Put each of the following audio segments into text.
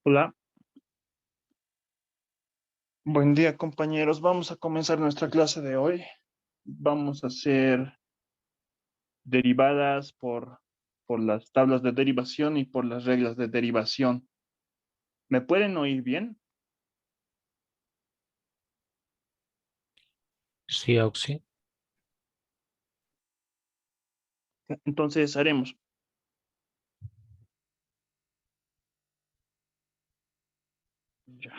Hola, buen día compañeros. Vamos a comenzar nuestra clase de hoy. Vamos a hacer derivadas por las tablas de derivación y por las reglas de derivación. ¿Me pueden oír bien? Sí, Auxi. Entonces haremos. Ya.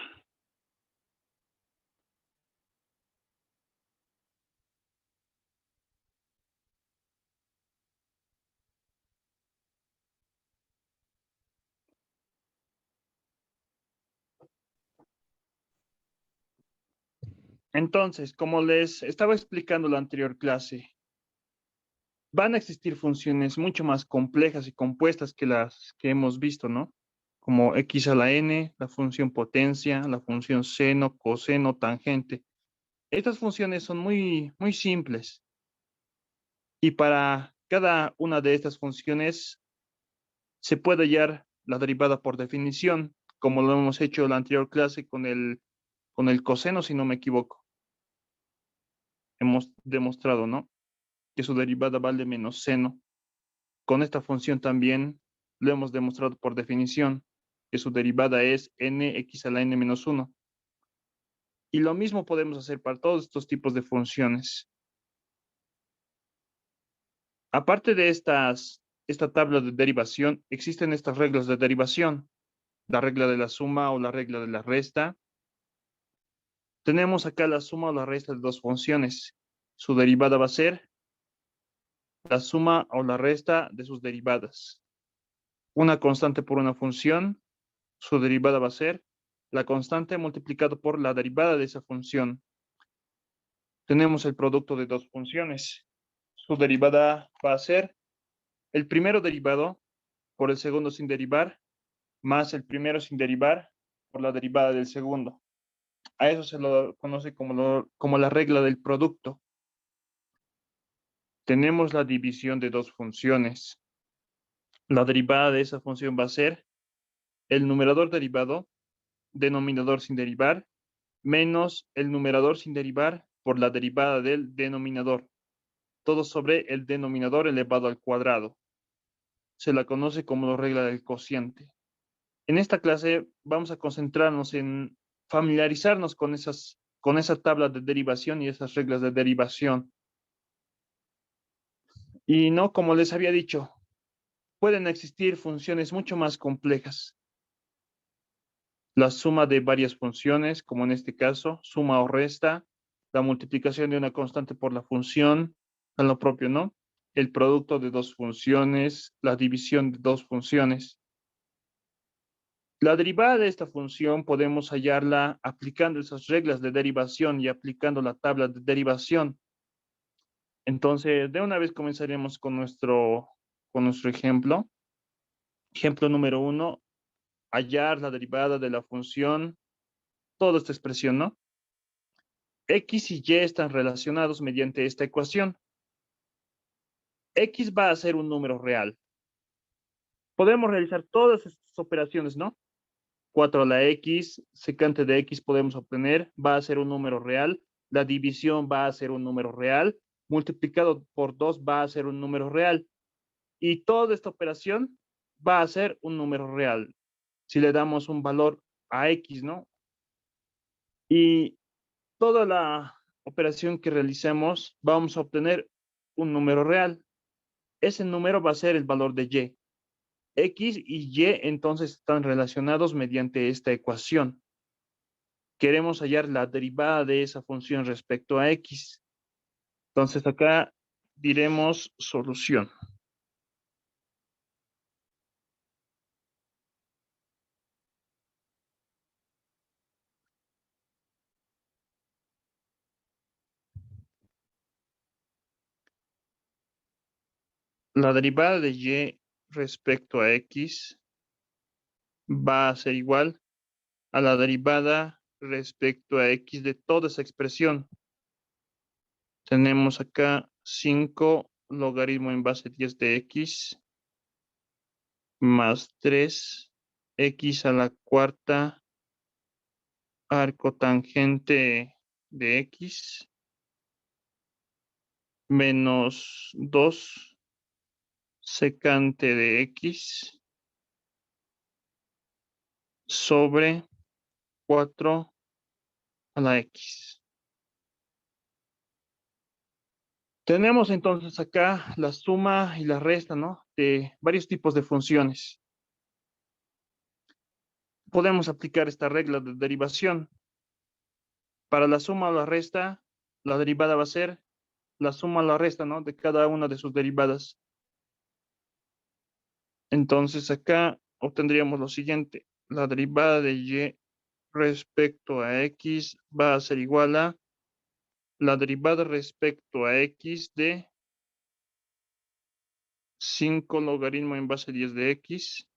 Entonces, como les estaba explicando en la anterior clase, van a existir funciones mucho más complejas y compuestas que las que hemos visto, ¿no? Como x a la n, la función potencia, la función seno, coseno, tangente. Estas funciones son muy simples y para cada una de estas funciones se puede hallar la derivada por definición, como lo hemos hecho en la anterior clase con el coseno, si no me equivoco. Hemos demostrado, ¿no? Que su derivada vale menos seno. Con esta función también lo hemos demostrado por definición, que su derivada es nx a la n menos 1. Y lo mismo podemos hacer para todos estos tipos de funciones. Aparte de esta tabla de derivación, existen estas reglas de derivación, la regla de la suma o la regla de la resta. Tenemos acá la suma o la resta de dos funciones. Su derivada va a ser la suma o la resta de sus derivadas. Una constante por una función, su derivada va a ser la constante multiplicado por la derivada de esa función. Tenemos el producto de dos funciones. Su derivada va a ser el primero derivado por el segundo sin derivar, más el primero sin derivar por la derivada del segundo. A eso se lo conoce como la regla del producto. Tenemos la división de dos funciones. La derivada de esa función va a ser el numerador derivado, denominador sin derivar, menos el numerador sin derivar por la derivada del denominador. Todo sobre el denominador elevado al cuadrado. Se la conoce como la regla del cociente. En esta clase vamos a concentrarnos en familiarizarnos con esa tabla de derivación y esas reglas de derivación. Y no, como les había dicho, pueden existir funciones mucho más complejas. La suma de varias funciones, como en este caso, suma o resta, la multiplicación de una constante por la función, a lo propio, ¿no? El producto de dos funciones, la división de dos funciones. La derivada de esta función podemos hallarla aplicando esas reglas de derivación y aplicando la tabla de derivación. Entonces, de una vez comenzaremos con nuestro ejemplo. Ejemplo número 1, hallar la derivada de la función, toda esta expresión, ¿no? X y Y están relacionados mediante esta ecuación. X va a ser un número real. Podemos realizar todas estas operaciones, ¿no? 4 a la X, secante de X podemos obtener, va a ser un número real. La división va a ser un número real. Multiplicado por 2 va a ser un número real. Y toda esta operación va a ser un número real. Si le damos un valor a X, ¿no? Y toda la operación que realicemos, vamos a obtener un número real. Ese número va a ser el valor de Y. X y Y entonces están relacionados mediante esta ecuación. Queremos hallar la derivada de esa función respecto a X. Entonces acá diremos solución. La derivada de Y respecto a X va a ser igual a la derivada respecto a X de toda esa expresión. Tenemos acá 5 logaritmo en base 10 de X más 3 x a la cuarta arcotangente de x menos 2 secante de x sobre 4 a la x. Tenemos entonces acá la suma y la resta, ¿no? De varios tipos de funciones. Podemos aplicar esta regla de derivación. Para la suma o la resta, la derivada va a ser la suma o la resta, ¿no? De cada una de sus derivadas. Entonces acá obtendríamos lo siguiente. La derivada de y respecto a x va a ser igual a la derivada respecto a x de 5 logaritmo en base 10 de x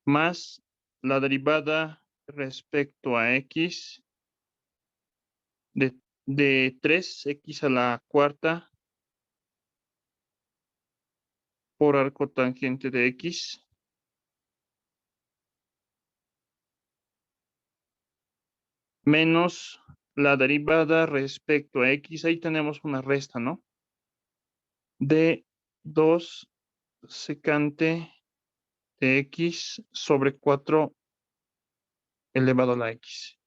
más la derivada respecto a x de 3x a la cuarta por arcotangente de x menos la derivada respecto a x. Ahí tenemos una resta, ¿no? De 2 secante de x sobre 4 elevado a la x.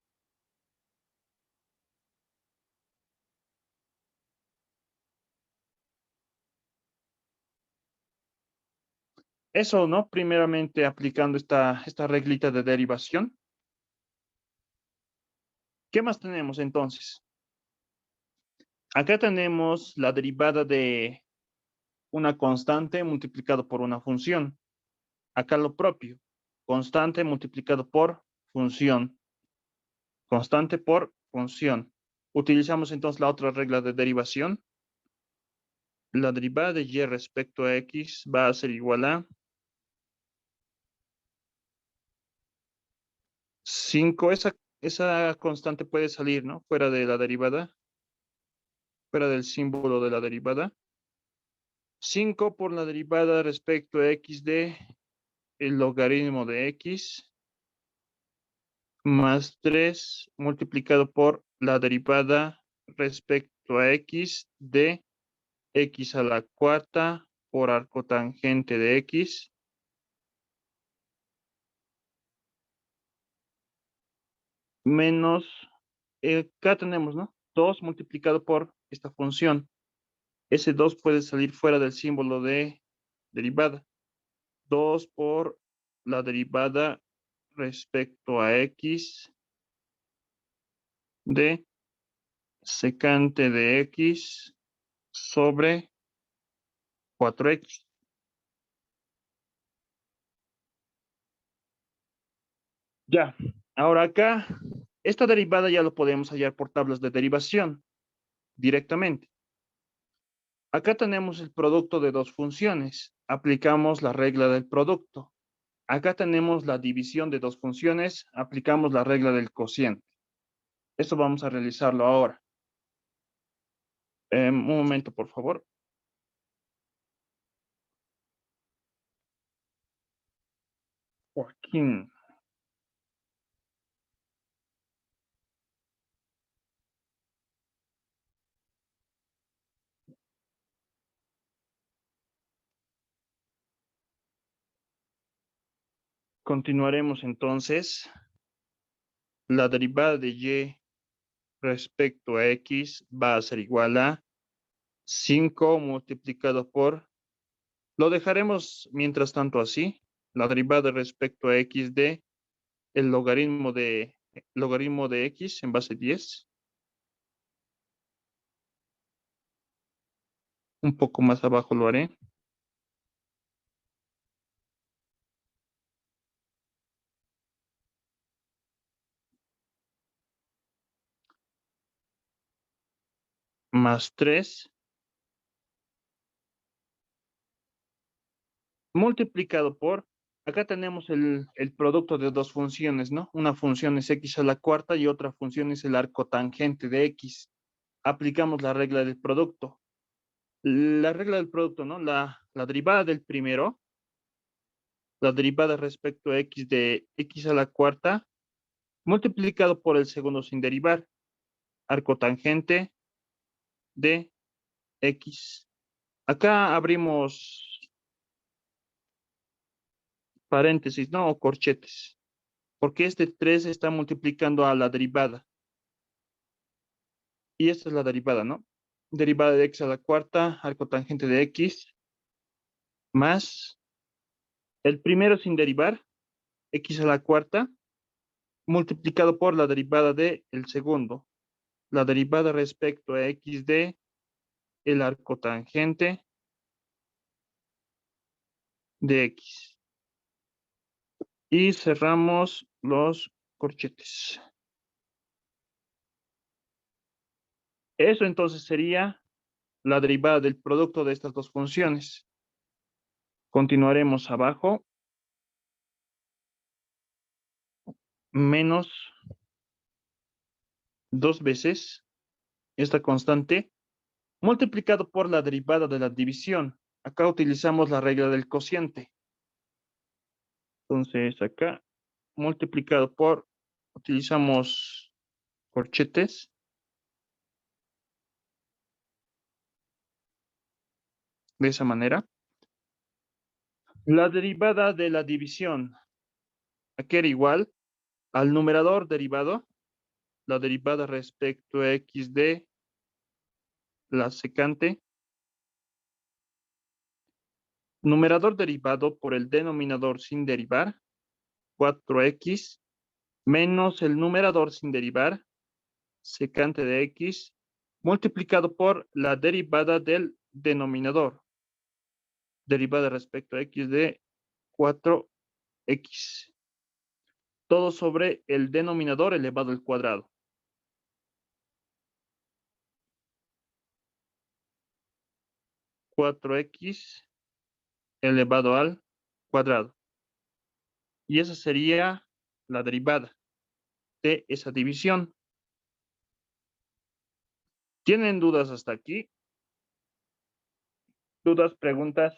Eso, ¿no? Primeramente aplicando esta reglita de derivación. ¿Qué más tenemos entonces? Acá tenemos la derivada de una constante multiplicado por una función. Acá lo propio, constante multiplicado por función. Constante por función. Utilizamos entonces la otra regla de derivación. La derivada de y respecto a x va a ser igual a 5. Esa constante puede salir, ¿no? Fuera de la derivada, fuera del símbolo de la derivada. 5 por la derivada respecto a x de el logaritmo de x más 3 multiplicado por la derivada respecto a x de x a la cuarta por arcotangente de x menos, acá tenemos, ¿no? 2 multiplicado por esta función. Ese 2 puede salir fuera del símbolo de derivada. 2 por la derivada respecto a x de secante de x sobre 4x. Ya, ahora acá, esta derivada ya lo podemos hallar por tablas de derivación directamente. Acá tenemos el producto de dos funciones. Aplicamos la regla del producto. Acá tenemos la división de dos funciones. Aplicamos la regla del cociente. Esto vamos a realizarlo ahora. Un momento, por favor. Joaquín. Continuaremos entonces. La derivada de y respecto a x va a ser igual a 5 multiplicado por, lo dejaremos mientras tanto así, la derivada respecto a x de el logaritmo de x en base 10. Un poco más abajo lo haré. Más 3 multiplicado por, acá tenemos el producto de dos funciones, ¿no? Una función es x a la cuarta y otra función es el arcotangente de x. Aplicamos la regla del producto. La regla del producto, ¿no? La derivada del primero la derivada respecto a x de x a la cuarta multiplicado por el segundo sin derivar, arco tangente de x. Acá abrimos paréntesis, ¿no? O corchetes, porque este 3 está multiplicando a la derivada. Y esta es la derivada, ¿no? Derivada de x a la cuarta, arco tangente de x, más el primero sin derivar, x a la cuarta, multiplicado por la derivada de el segundo. La derivada respecto a x de el arco tangente de x. Y cerramos los corchetes. Eso entonces sería la derivada del producto de estas dos funciones. Continuaremos abajo. Menos 2 veces esta constante multiplicado por la derivada de la división. Acá utilizamos la regla del cociente. Entonces acá multiplicado por, utilizamos corchetes. De esa manera. La derivada de la división. Aquí era igual al numerador derivado. La derivada respecto a x de la secante. Numerador derivado por el denominador sin derivar. 4x menos el numerador sin derivar. Secante de x multiplicado por la derivada del denominador. Derivada respecto a x de 4x. Todo sobre el denominador elevado al cuadrado. 4x elevado al cuadrado. Y esa sería la derivada de esa división. ¿Tienen dudas hasta aquí? ¿Dudas, preguntas?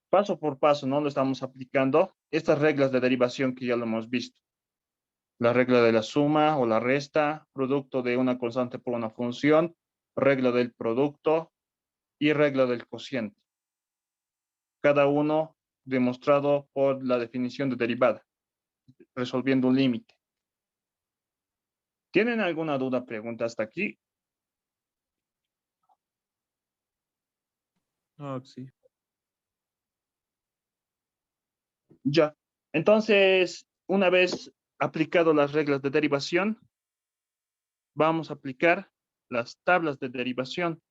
Paso por paso, ¿no? Lo estamos aplicando. Estas reglas de derivación que ya lo hemos visto. La regla de la suma o la resta, producto de una constante por una función, regla del producto y regla del cociente. Cada uno demostrado por la definición de derivada, resolviendo un límite. ¿Tienen alguna duda, pregunta hasta aquí? No, sí. Ya. Entonces, una vez aplicado las reglas de derivación, vamos a aplicar las tablas de derivación.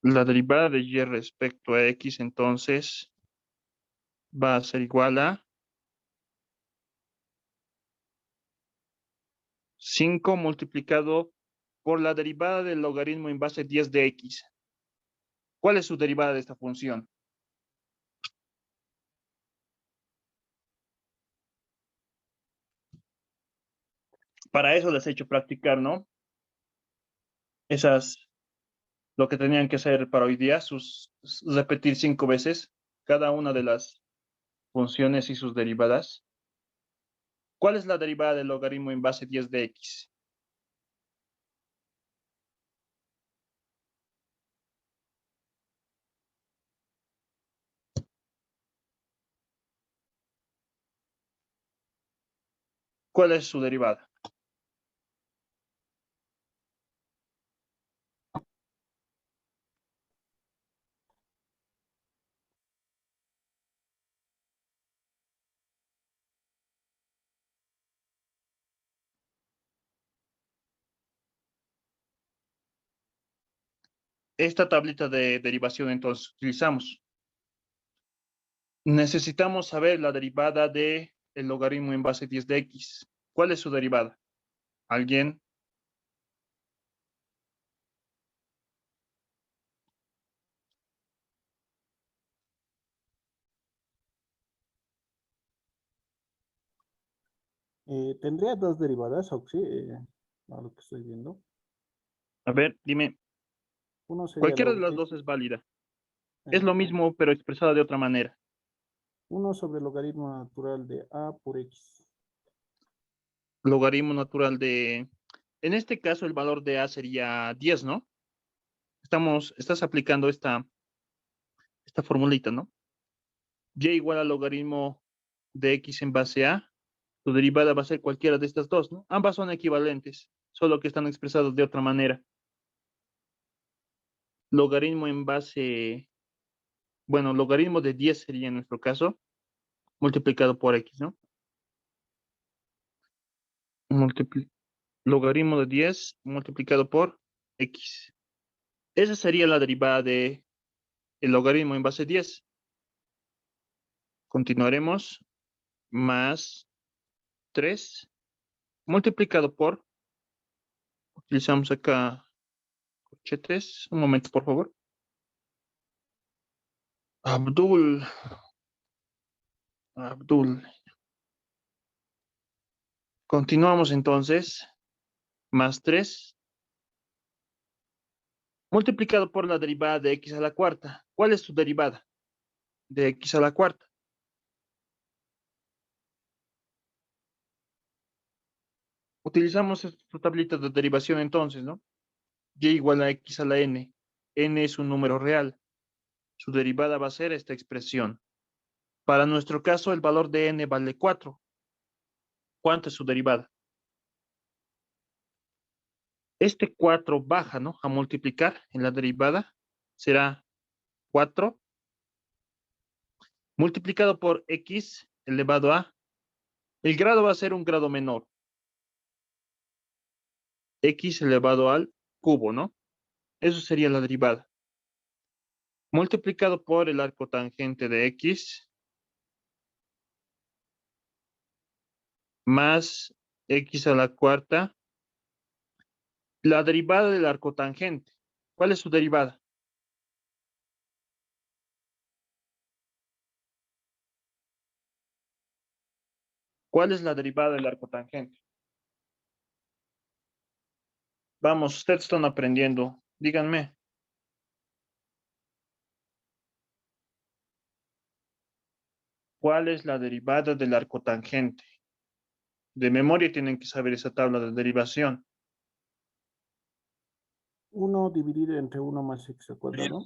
La derivada de y respecto a x, entonces, va a ser igual a 5 multiplicado por la derivada del logaritmo en base 10 de x. ¿Cuál es su derivada de esta función? Para eso les he hecho practicar, ¿no? Esas, lo que tenían que hacer para hoy día, repetir 5 veces cada una de las funciones y sus derivadas. ¿Cuál es la derivada del logaritmo en base 10 de x? ¿Cuál es su derivada? Esta tablita de derivación entonces utilizamos. Necesitamos saber la derivada de el logaritmo en base 10 de x. ¿Cuál es su derivada? ¿Alguien? Tendría dos derivadas, Oxy. a lo que estoy viendo. A ver, dime, Uno sería cualquiera de las dos es válida. Es eh, lo mismo, pero expresado de otra manera. 1 sobre el logaritmo natural de a por x. Logaritmo natural de... En este caso, el valor de A sería 10, ¿no? Estás aplicando esta formulita, ¿no? Y igual al logaritmo de x en base a, tu derivada va a ser cualquiera de estas dos, ¿no? Ambas son equivalentes, solo que están expresadas de otra manera. Logaritmo en base, bueno, logaritmo de 10 sería en nuestro caso, multiplicado por x, ¿no? Multipli- Logaritmo de 10 multiplicado por x. Esa sería la derivada de el logaritmo en base 10. Continuaremos más 3 multiplicado por, utilizamos acá corchetes, un momento por favor. Abdul, Abdul. Continuamos entonces, más 3 multiplicado por la derivada de x a la cuarta. ¿Cuál es su derivada de x a la cuarta? Utilizamos esta tablita de derivación entonces, ¿no? Y igual a x a la n. N es un número real. Su derivada va a ser esta expresión. Para nuestro caso, el valor de n vale 4. ¿Cuánto es su derivada? Este 4 baja, ¿no? A multiplicar en la derivada será 4 multiplicado por x elevado a. El grado va a ser un grado menor. X elevado al cubo, ¿no? Eso sería la derivada. Multiplicado por el arco tangente de x más x a la cuarta. La derivada del arco tangente. ¿Cuál es su derivada? ¿Cuál es la derivada del arco tangente? Vamos, ustedes están aprendiendo. Díganme. ¿Cuál es la derivada del arco tangente? De memoria tienen que saber esa tabla de derivación. 1 dividido entre 1 más x al cuadrado.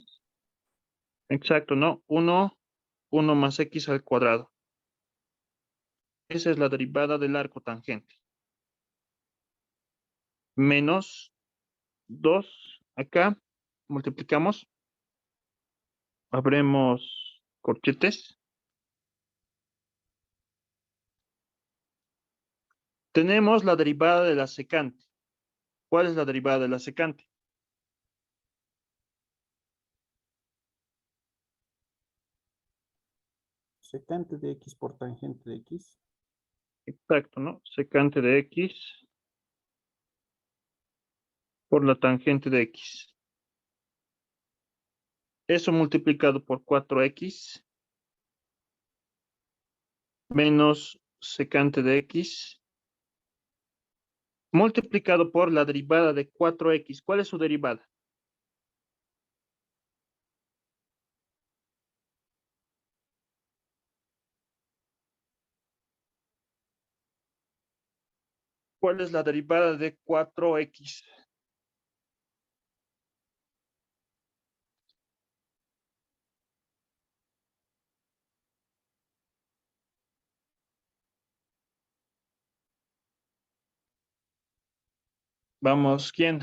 Exacto, ¿no? 1 más x al cuadrado. Esa es la derivada del arco tangente. Menos 2 acá. Multiplicamos. Abremos corchetes. Tenemos la derivada de la secante. ¿Cuál es la derivada de la secante? Secante de x por tangente de x. Exacto, ¿no? Secante de x por la tangente de x. Eso multiplicado por 4x menos secante de x multiplicado por la derivada de 4x. ¿Cuál es su derivada? ¿Cuál es la derivada de 4x? Vamos, ¿quién?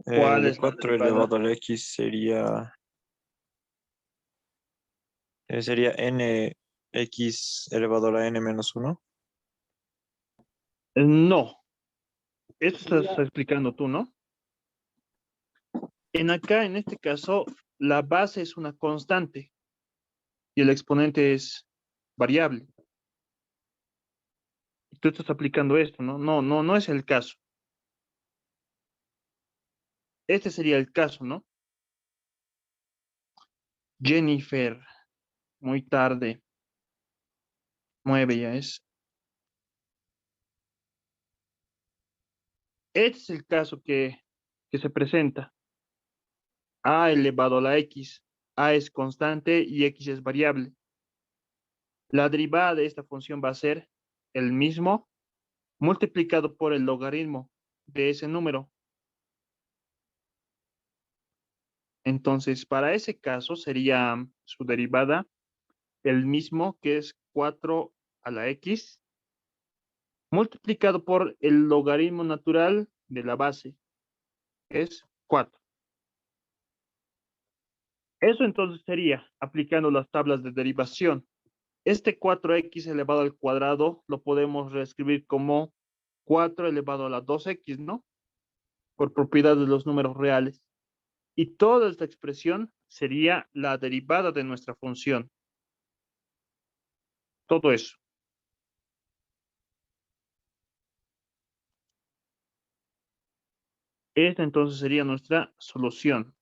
¿Cuál De es la 4 derivada? elevado a la x sería n x elevado a la n menos 1. No, esto estás Sería explicando tú, ¿no? En este caso, la base es una constante y el exponente es variable. Tú estás aplicando esto, ¿no? No es el caso. Este sería el caso, ¿no? Jennifer, muy tarde. 9 ya es. Este es el caso que se presenta. A elevado a la X. A es constante y X es variable. La derivada de esta función va a ser el mismo multiplicado por el logaritmo de ese número. Entonces, para ese caso sería su derivada el mismo, que es 4 a la X, multiplicado por el logaritmo natural de la base, que es 4. Eso entonces sería aplicando las tablas de derivación. Este 4x elevado al cuadrado lo podemos reescribir como 4 elevado a la 2x, ¿no? Por propiedad de los números reales. Y toda esta expresión sería la derivada de nuestra función. Todo eso. Esta entonces sería nuestra solución.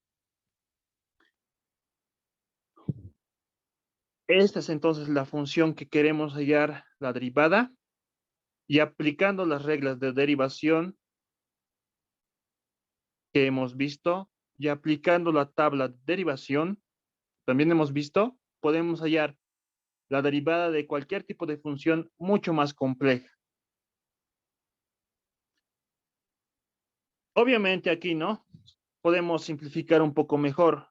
Esta es entonces la función que queremos hallar la derivada y aplicando las reglas de derivación que hemos visto y aplicando la tabla de derivación, también hemos visto, podemos hallar la derivada de cualquier tipo de función mucho más compleja. Obviamente aquí, ¿no? Podemos simplificar un poco mejor.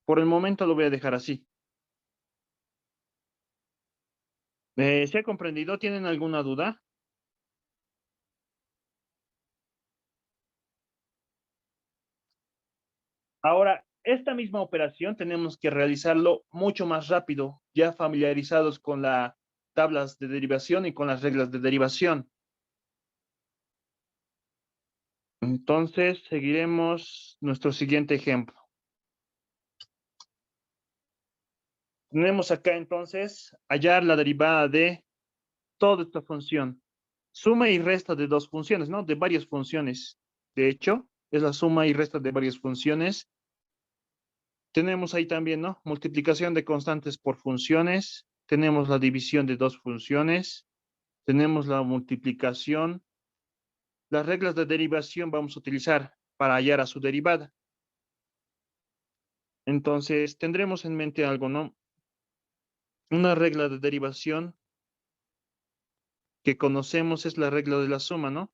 Por el momento lo voy a dejar así. ¿Se ha comprendido? ¿Tienen alguna duda? Ahora, esta misma operación tenemos que realizarlo mucho más rápido, ya familiarizados con las tablas de derivación y con las reglas de derivación. Entonces, seguiremos nuestro siguiente ejemplo. Tenemos acá entonces hallar la derivada de toda esta función. Suma y resta de dos funciones, ¿no? De varias funciones. De hecho, es la suma y resta de varias funciones. Tenemos ahí también, ¿no? Multiplicación de constantes por funciones. Tenemos la división de dos funciones. Tenemos la multiplicación. Las reglas de derivación vamos a utilizar para hallar a su derivada. Entonces, tendremos en mente algo, ¿no? Una regla de derivación que conocemos es la regla de la suma, ¿no?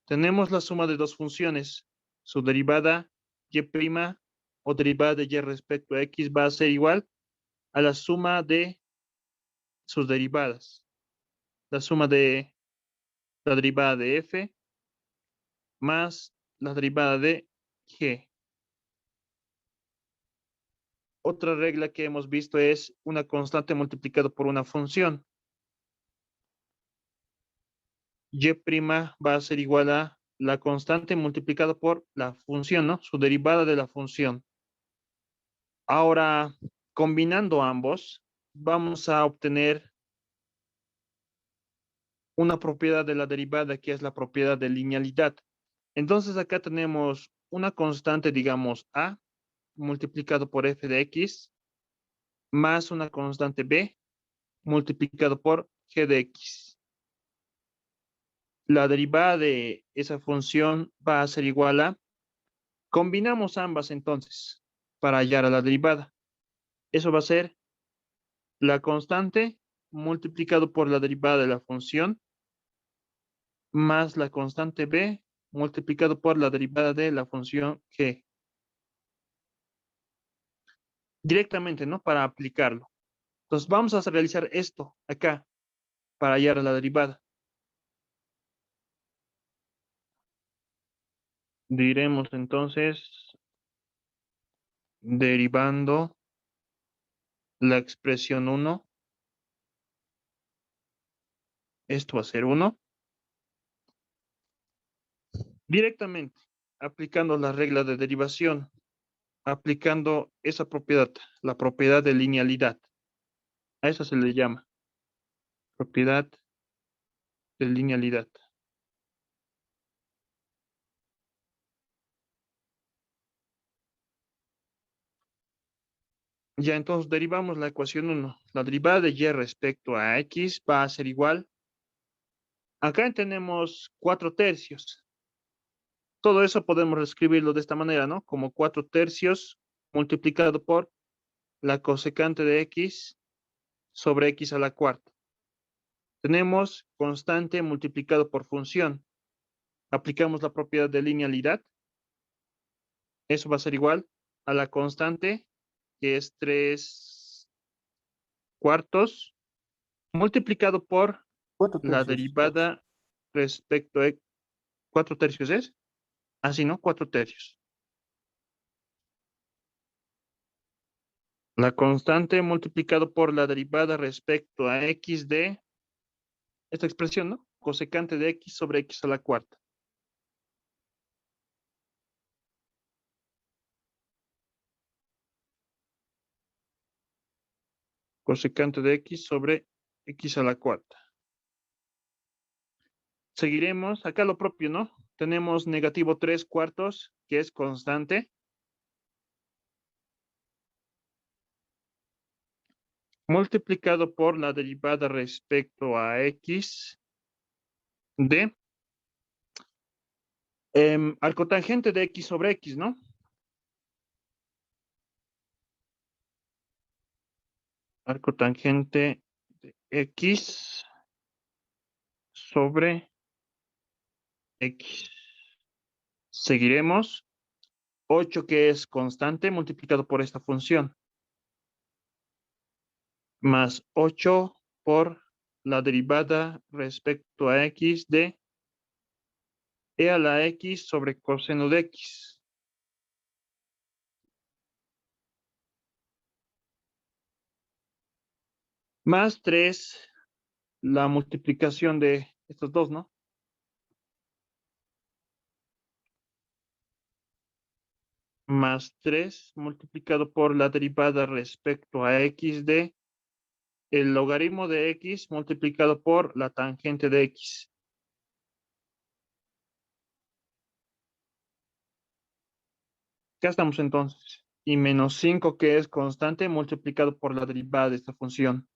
Tenemos la suma de dos funciones. Su derivada y' o derivada de y respecto a x va a ser igual a la suma de sus derivadas. La suma de la derivada de f más la derivada de g. Otra regla que hemos visto es una constante multiplicado por una función. Y' va a ser igual a la constante multiplicado por la función, ¿no? Su derivada de la función. Ahora, combinando ambos, vamos a obtener una propiedad de la derivada que es la propiedad de linealidad. Entonces acá tenemos una constante, digamos, a multiplicado por f de x más una constante b multiplicado por g de x. La derivada de esa función va a ser igual a, combinamos ambas entonces para hallar a la derivada. Eso va a ser la constante multiplicado por la derivada de la función más la constante b multiplicado por la derivada de la función g. Directamente, ¿no? Para aplicarlo. Entonces vamos a realizar esto acá para hallar la derivada. Diremos entonces, derivando la expresión 1, esto va a ser 1. Directamente, aplicando la regla de derivación, aplicando esa propiedad, la propiedad de linealidad. A eso se le llama propiedad de linealidad. Ya, entonces derivamos la ecuación 1. La derivada de y respecto a x va a ser igual. Acá tenemos 4/3. Todo eso podemos reescribirlo de esta manera, ¿no? Como 4/3 multiplicado por la cosecante de x sobre x a la cuarta. Tenemos constante multiplicado por función. Aplicamos la propiedad de linealidad. Eso va a ser igual a la constante, que es 3/4, multiplicado por Cuatro la tercios. derivada respecto a 4/3 es. Así, ¿no? 4/3. La constante multiplicado por la derivada respecto a x de esta expresión, ¿no? Cosecante de x sobre x a la cuarta. Cosecante de x sobre x a la cuarta. Seguiremos, acá lo propio, ¿no? Tenemos negativo 3/4, que es constante. Multiplicado por la derivada respecto a x de arcotangente de x sobre x, ¿no? Arcotangente de x sobre x. Seguiremos. 8, que es constante, multiplicado por esta función. Más 8 por la derivada respecto a x de e a la x sobre coseno de x. Más 3, la multiplicación de estos dos, ¿no? Más 3 multiplicado por la derivada respecto a x de el logaritmo de x multiplicado por la tangente de x. Acá estamos entonces. Y menos 5, que es constante, multiplicado por la derivada de esta función.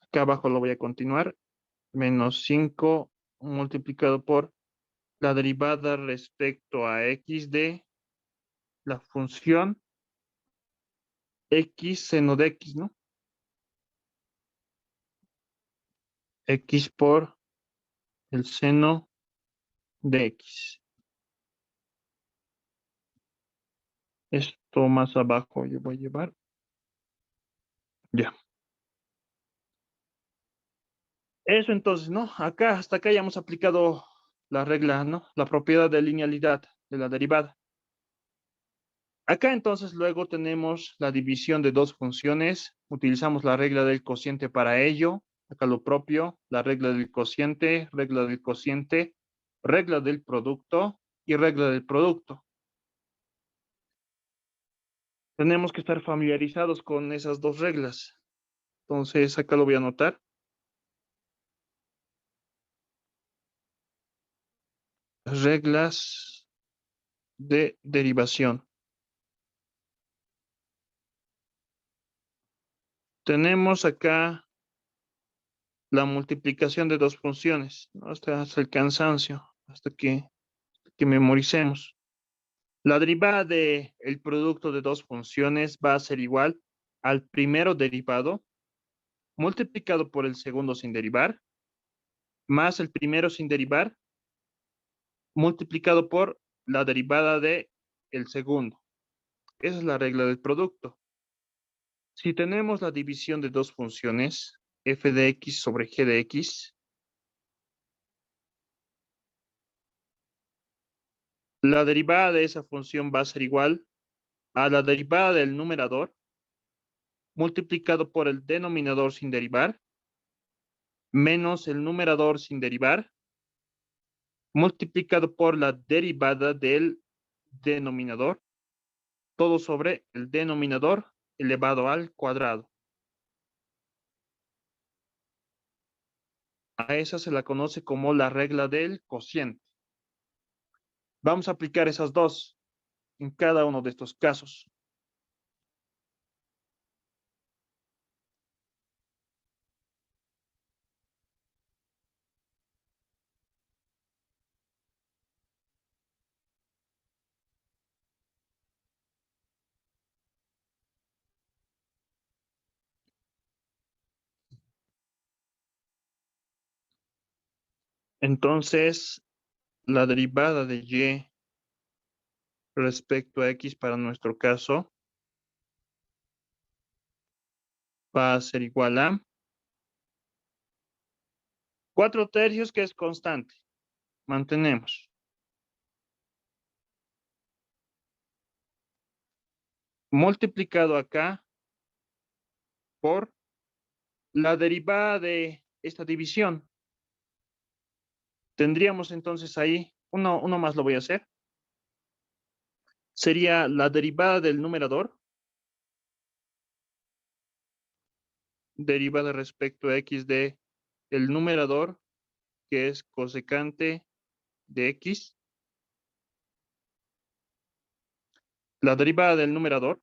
Acá abajo lo voy a continuar. Menos 5 multiplicado por la derivada respecto a x de la función x seno de x, ¿no? X por el seno de x. Esto más abajo yo voy a llevar. Ya. Eso entonces, ¿no? Acá, hasta acá ya hemos aplicado la regla, ¿no? La propiedad de linealidad de la derivada. Acá entonces luego tenemos la división de dos funciones. Utilizamos la regla del cociente para ello. Acá lo propio, la regla del cociente, regla del producto y regla del producto. Tenemos que estar familiarizados con esas dos reglas. Entonces acá lo voy a anotar. Reglas de derivación. Tenemos acá la multiplicación de dos funciones, ¿no? Hasta el cansancio, hasta que memoricemos. La derivada del producto de dos funciones va a ser igual al primero derivado multiplicado por el segundo sin derivar, más el primero sin derivar multiplicado por la derivada de el segundo. Esa es la regla del producto. Si tenemos la división de dos funciones, f de x sobre g de x, la derivada de esa función va a ser igual a la derivada del numerador multiplicado por el denominador sin derivar menos el numerador sin derivar multiplicado por la derivada del denominador, todo sobre el denominador elevado al cuadrado. A esa se la conoce como la regla del cociente. Vamos a aplicar esas dos en cada uno de estos casos. Entonces, la derivada de y respecto a x para nuestro caso va a ser igual a 4/3, que es constante. Mantenemos. Multiplicado acá por la derivada de esta división. Tendríamos entonces ahí, uno más lo voy a hacer. Sería la derivada del numerador. Derivada respecto a x de el numerador, que es cosecante de x. La derivada del numerador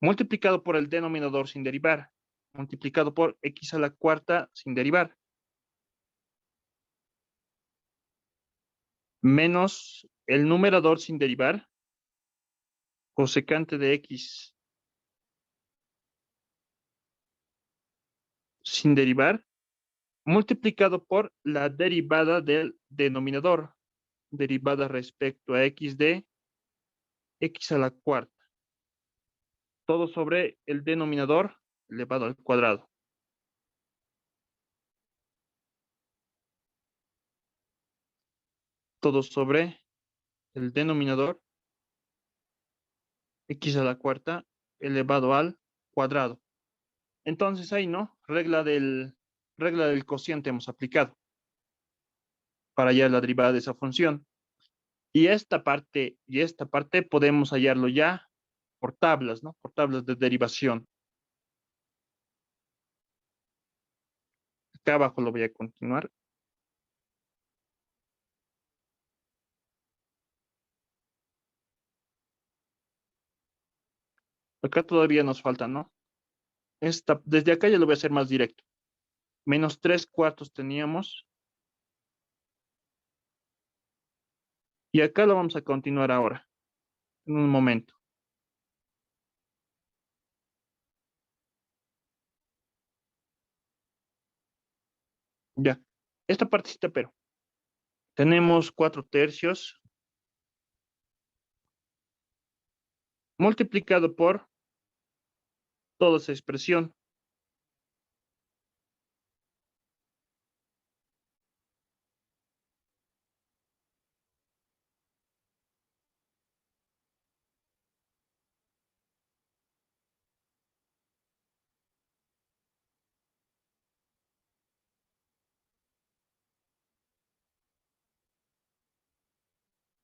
multiplicado por el denominador sin derivar, multiplicado por x a la cuarta sin derivar, menos el numerador sin derivar, cosecante de x sin derivar, multiplicado por la derivada del denominador, derivada respecto a x de x a la cuarta, todo sobre el denominador elevado al cuadrado. Todo sobre el denominador x a la cuarta elevado al cuadrado. Entonces ahí, ¿no? Regla del cociente hemos aplicado para hallar la derivada de esa función. Y esta parte podemos hallarlo ya por tablas, ¿no? Por tablas de derivación. Acá abajo lo voy a continuar. Acá todavía nos falta, ¿no? Desde acá ya lo voy a hacer más directo. Menos 3/4 teníamos. Y acá lo vamos a continuar ahora, en un momento. Ya. Esta partecita, pero tenemos 4/3 multiplicado por toda esa expresión.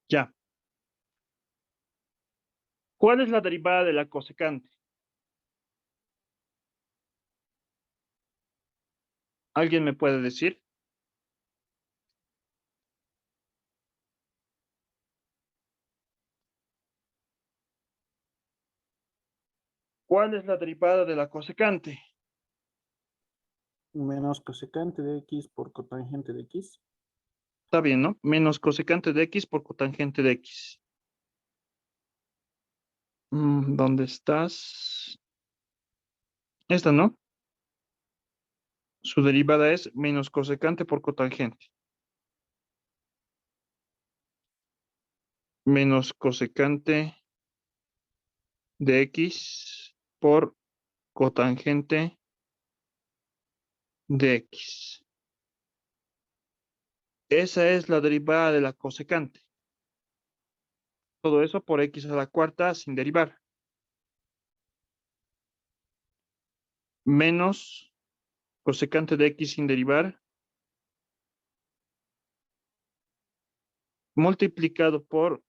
Ya. ¿Cuál es la derivada de la cosecante? ¿Alguien me puede decir? ¿Cuál es la derivada de la cosecante? Menos cosecante de x por cotangente de x. Está bien, ¿no? Menos cosecante de x por cotangente de x. ¿Dónde estás? Esta, ¿no? Su derivada es menos cosecante por cotangente. Menos cosecante de x por cotangente de x. Esa es la derivada de la cosecante. Todo eso por x a la cuarta sin derivar. Menos cosecante de x sin derivar, multiplicado por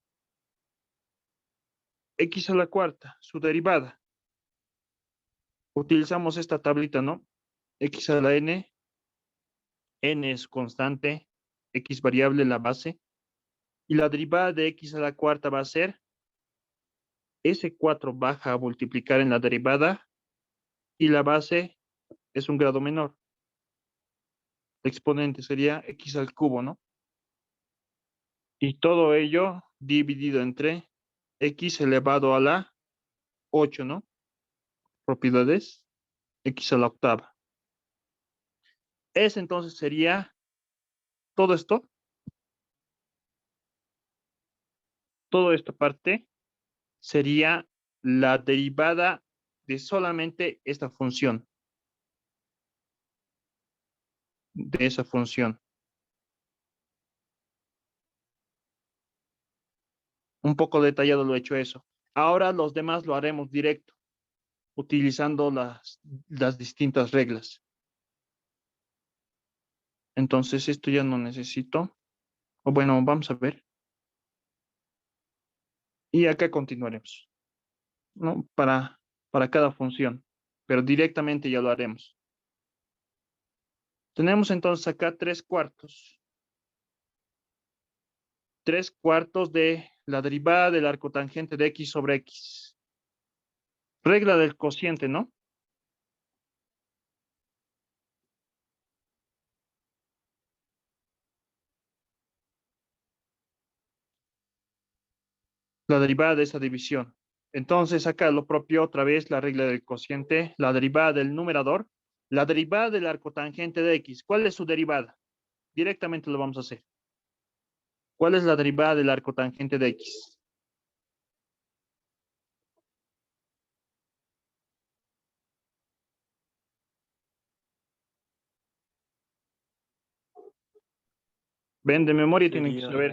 x a la cuarta, su derivada. Utilizamos esta tablita, ¿no? X a la n es constante, x variable la base, y la derivada de x a la cuarta va a ser S4 baja a multiplicar en la derivada, y la base es un grado menor. El exponente sería x al cubo, ¿no? Y todo ello dividido entre x elevado a la 8, ¿no? Propiedades, x a la octava. Ese entonces sería todo esto. Toda esta parte sería la derivada de solamente esta función, de esa función. Un poco detallado lo he hecho eso. Ahora los demás lo haremos directo, utilizando las distintas reglas. Entonces esto ya no necesito. O bueno, vamos a ver. Y acá continuaremos, ¿no? Para cada función, pero directamente ya lo haremos. Tenemos entonces acá 3/4. 3/4 de la derivada del arcotangente de x sobre x. Regla del cociente, ¿no? La derivada de esa división. Entonces acá lo propio otra vez la regla del cociente, la derivada del numerador, la derivada del arcotangente de x. ¿Cuál es su derivada? Directamente lo vamos a hacer. ¿Cuál es la derivada del arcotangente de x? Ven, de memoria tienen que Sería saber.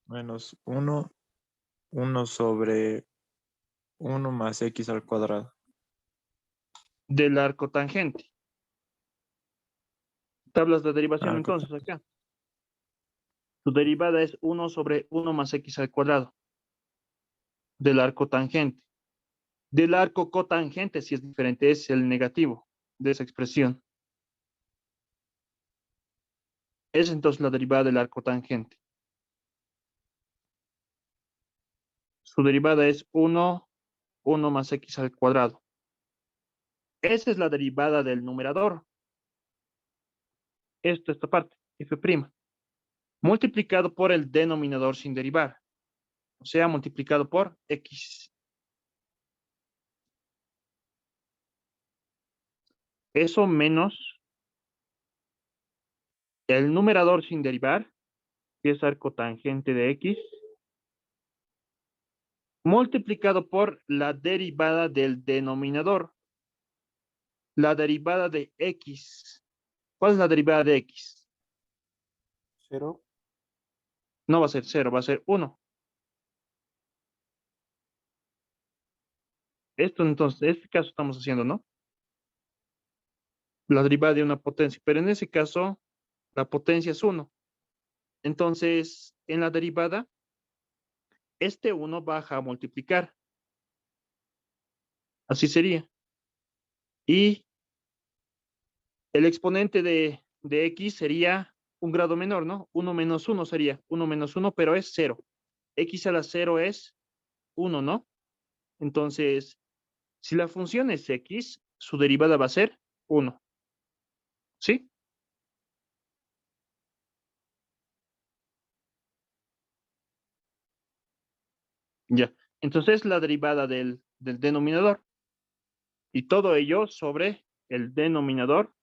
menos 1 sobre 1 más x al cuadrado. Del arcotangente. Tablas de derivación Arco entonces acá. Su derivada es 1 sobre 1 más x al cuadrado del arcotangente. Del arco cotangente, si es diferente, es el negativo de esa expresión. Es entonces la derivada del arcotangente. Su derivada es 1 más x al cuadrado. Esa es la derivada del numerador. Esta parte, f', multiplicado por el denominador sin derivar. O sea, multiplicado por x. Eso menos el numerador sin derivar, que es arcotangente de x, multiplicado por la derivada del denominador. La derivada de x. ¿Cuál es la derivada de x? 0. No va a ser 0, va a ser 1. Esto entonces, en este caso estamos haciendo, ¿no? La derivada de una potencia, pero en ese caso la potencia es 1. Entonces, en la derivada, este 1 baja a multiplicar. Así sería. Y el exponente de x sería un grado menor, ¿no? 1 menos 1 sería 1 menos 1, pero es 0. X a la 0 es 1, ¿no? Entonces, si la función es x, su derivada va a ser 1. ¿Sí? Ya. Entonces, la derivada del denominador. Y todo ello sobre el denominador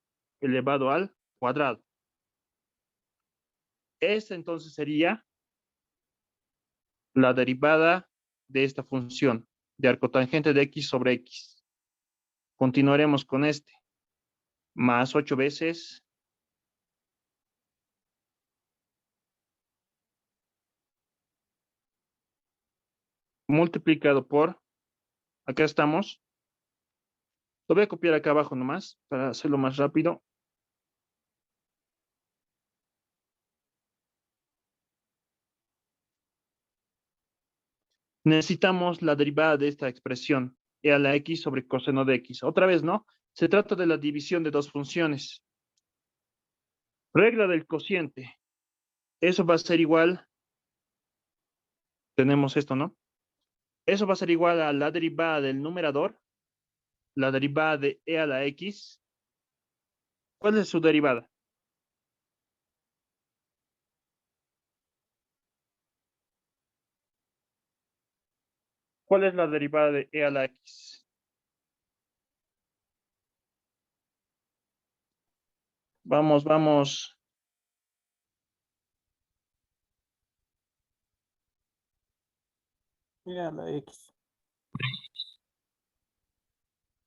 elevado al cuadrado. Esta entonces sería la derivada de esta función de arcotangente de x sobre x. Continuaremos con este. Más 8 veces multiplicado por, acá estamos, lo voy a copiar acá abajo nomás para hacerlo más rápido. Necesitamos la derivada de esta expresión, e a la x sobre coseno de x. Otra vez, ¿no? Se trata de la división de dos funciones. Regla del cociente. Eso va a ser igual, tenemos esto, ¿no? Eso va a ser igual a la derivada del numerador, la derivada de e a la x. ¿Cuál es su derivada? ¿Cuál es la derivada de e a la x? Vamos, vamos. Mira la X.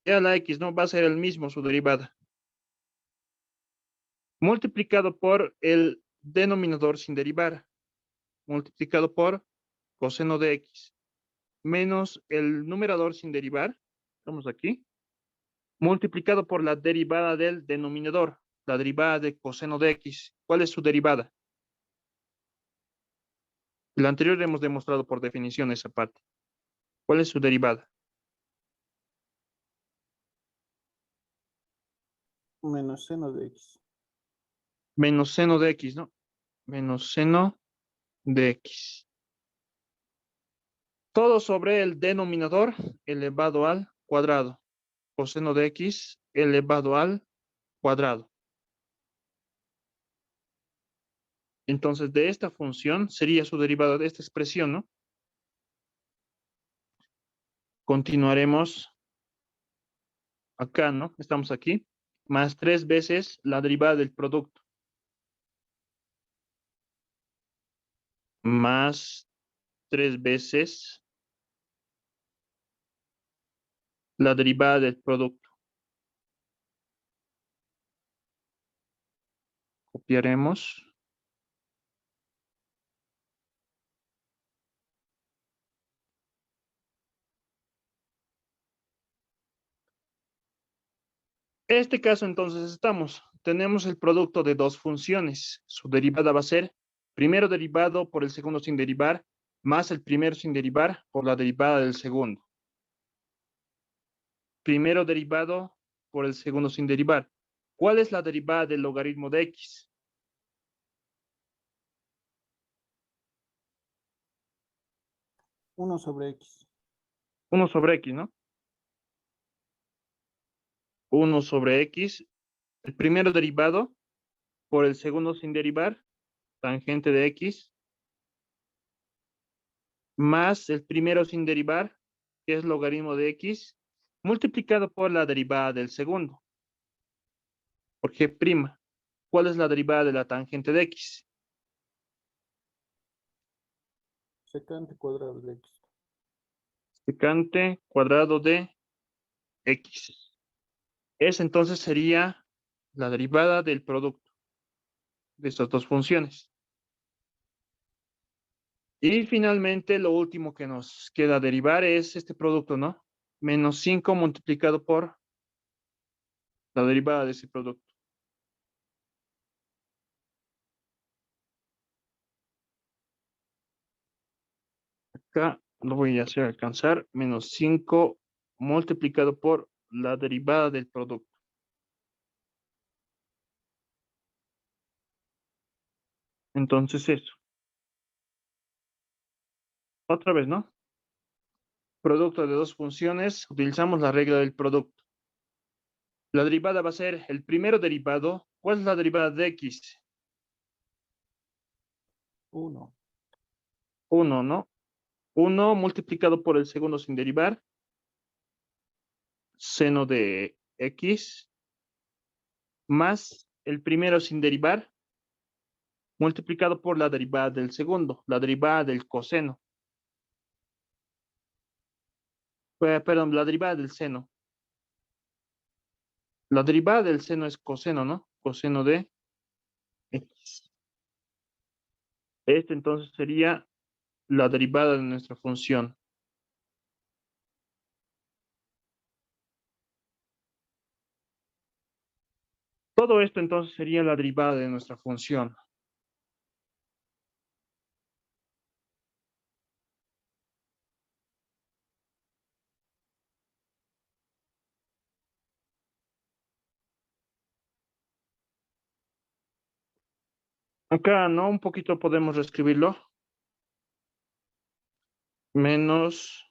Ya la X, ¿no? Va a ser el mismo su derivada. Multiplicado por el denominador sin derivar. Multiplicado por coseno de X. Menos el numerador sin derivar. Estamos aquí. Multiplicado por la derivada del denominador. La derivada de coseno de X. ¿Cuál es su derivada? La anterior hemos demostrado por definición esa parte. ¿Cuál es su derivada? Menos seno de X. Menos seno de X, ¿no? Menos seno de X. Todo sobre el denominador elevado al cuadrado. Coseno de X elevado al cuadrado. Entonces, de esta función sería su derivada de esta expresión, ¿no? Continuaremos acá, ¿no? Estamos aquí. Más 3 veces la derivada del producto. Más 3 veces la derivada del producto. Copiaremos. Este caso entonces tenemos el producto de dos funciones. Su derivada va a ser primero derivado por el segundo sin derivar, más el primero sin derivar por la derivada del segundo. Primero derivado por el segundo sin derivar. ¿Cuál es la derivada del logaritmo de X? Uno sobre X. 1 sobre X, ¿no? 1 sobre X. El primero derivado por el segundo sin derivar, tangente de X, más el primero sin derivar, que es logaritmo de X, multiplicado por la derivada del segundo, por G'. ¿Cuál es la derivada de la tangente de X? Secante cuadrado de X. Secante cuadrado de X. Esa entonces sería la derivada del producto de estas dos funciones. Y finalmente, lo último que nos queda derivar es este producto, ¿no? Menos 5 multiplicado por la derivada de ese producto. Acá lo voy a hacer alcanzar. Menos 5 multiplicado por la derivada del producto. Entonces eso. Otra vez, ¿no? Producto de dos funciones. Utilizamos la regla del producto. La derivada va a ser el primero derivado. ¿Cuál es la derivada de X? 1. 1, ¿no? 1 multiplicado por el segundo sin derivar. Seno de X. Más el primero sin derivar. Multiplicado por la derivada del segundo. La derivada del coseno. Perdón, la derivada del seno. La derivada del seno es coseno, ¿no? Coseno de X. Este entonces sería la derivada de nuestra función. Todo esto entonces sería la derivada de nuestra función. Acá, ¿no? Un poquito podemos reescribirlo. Menos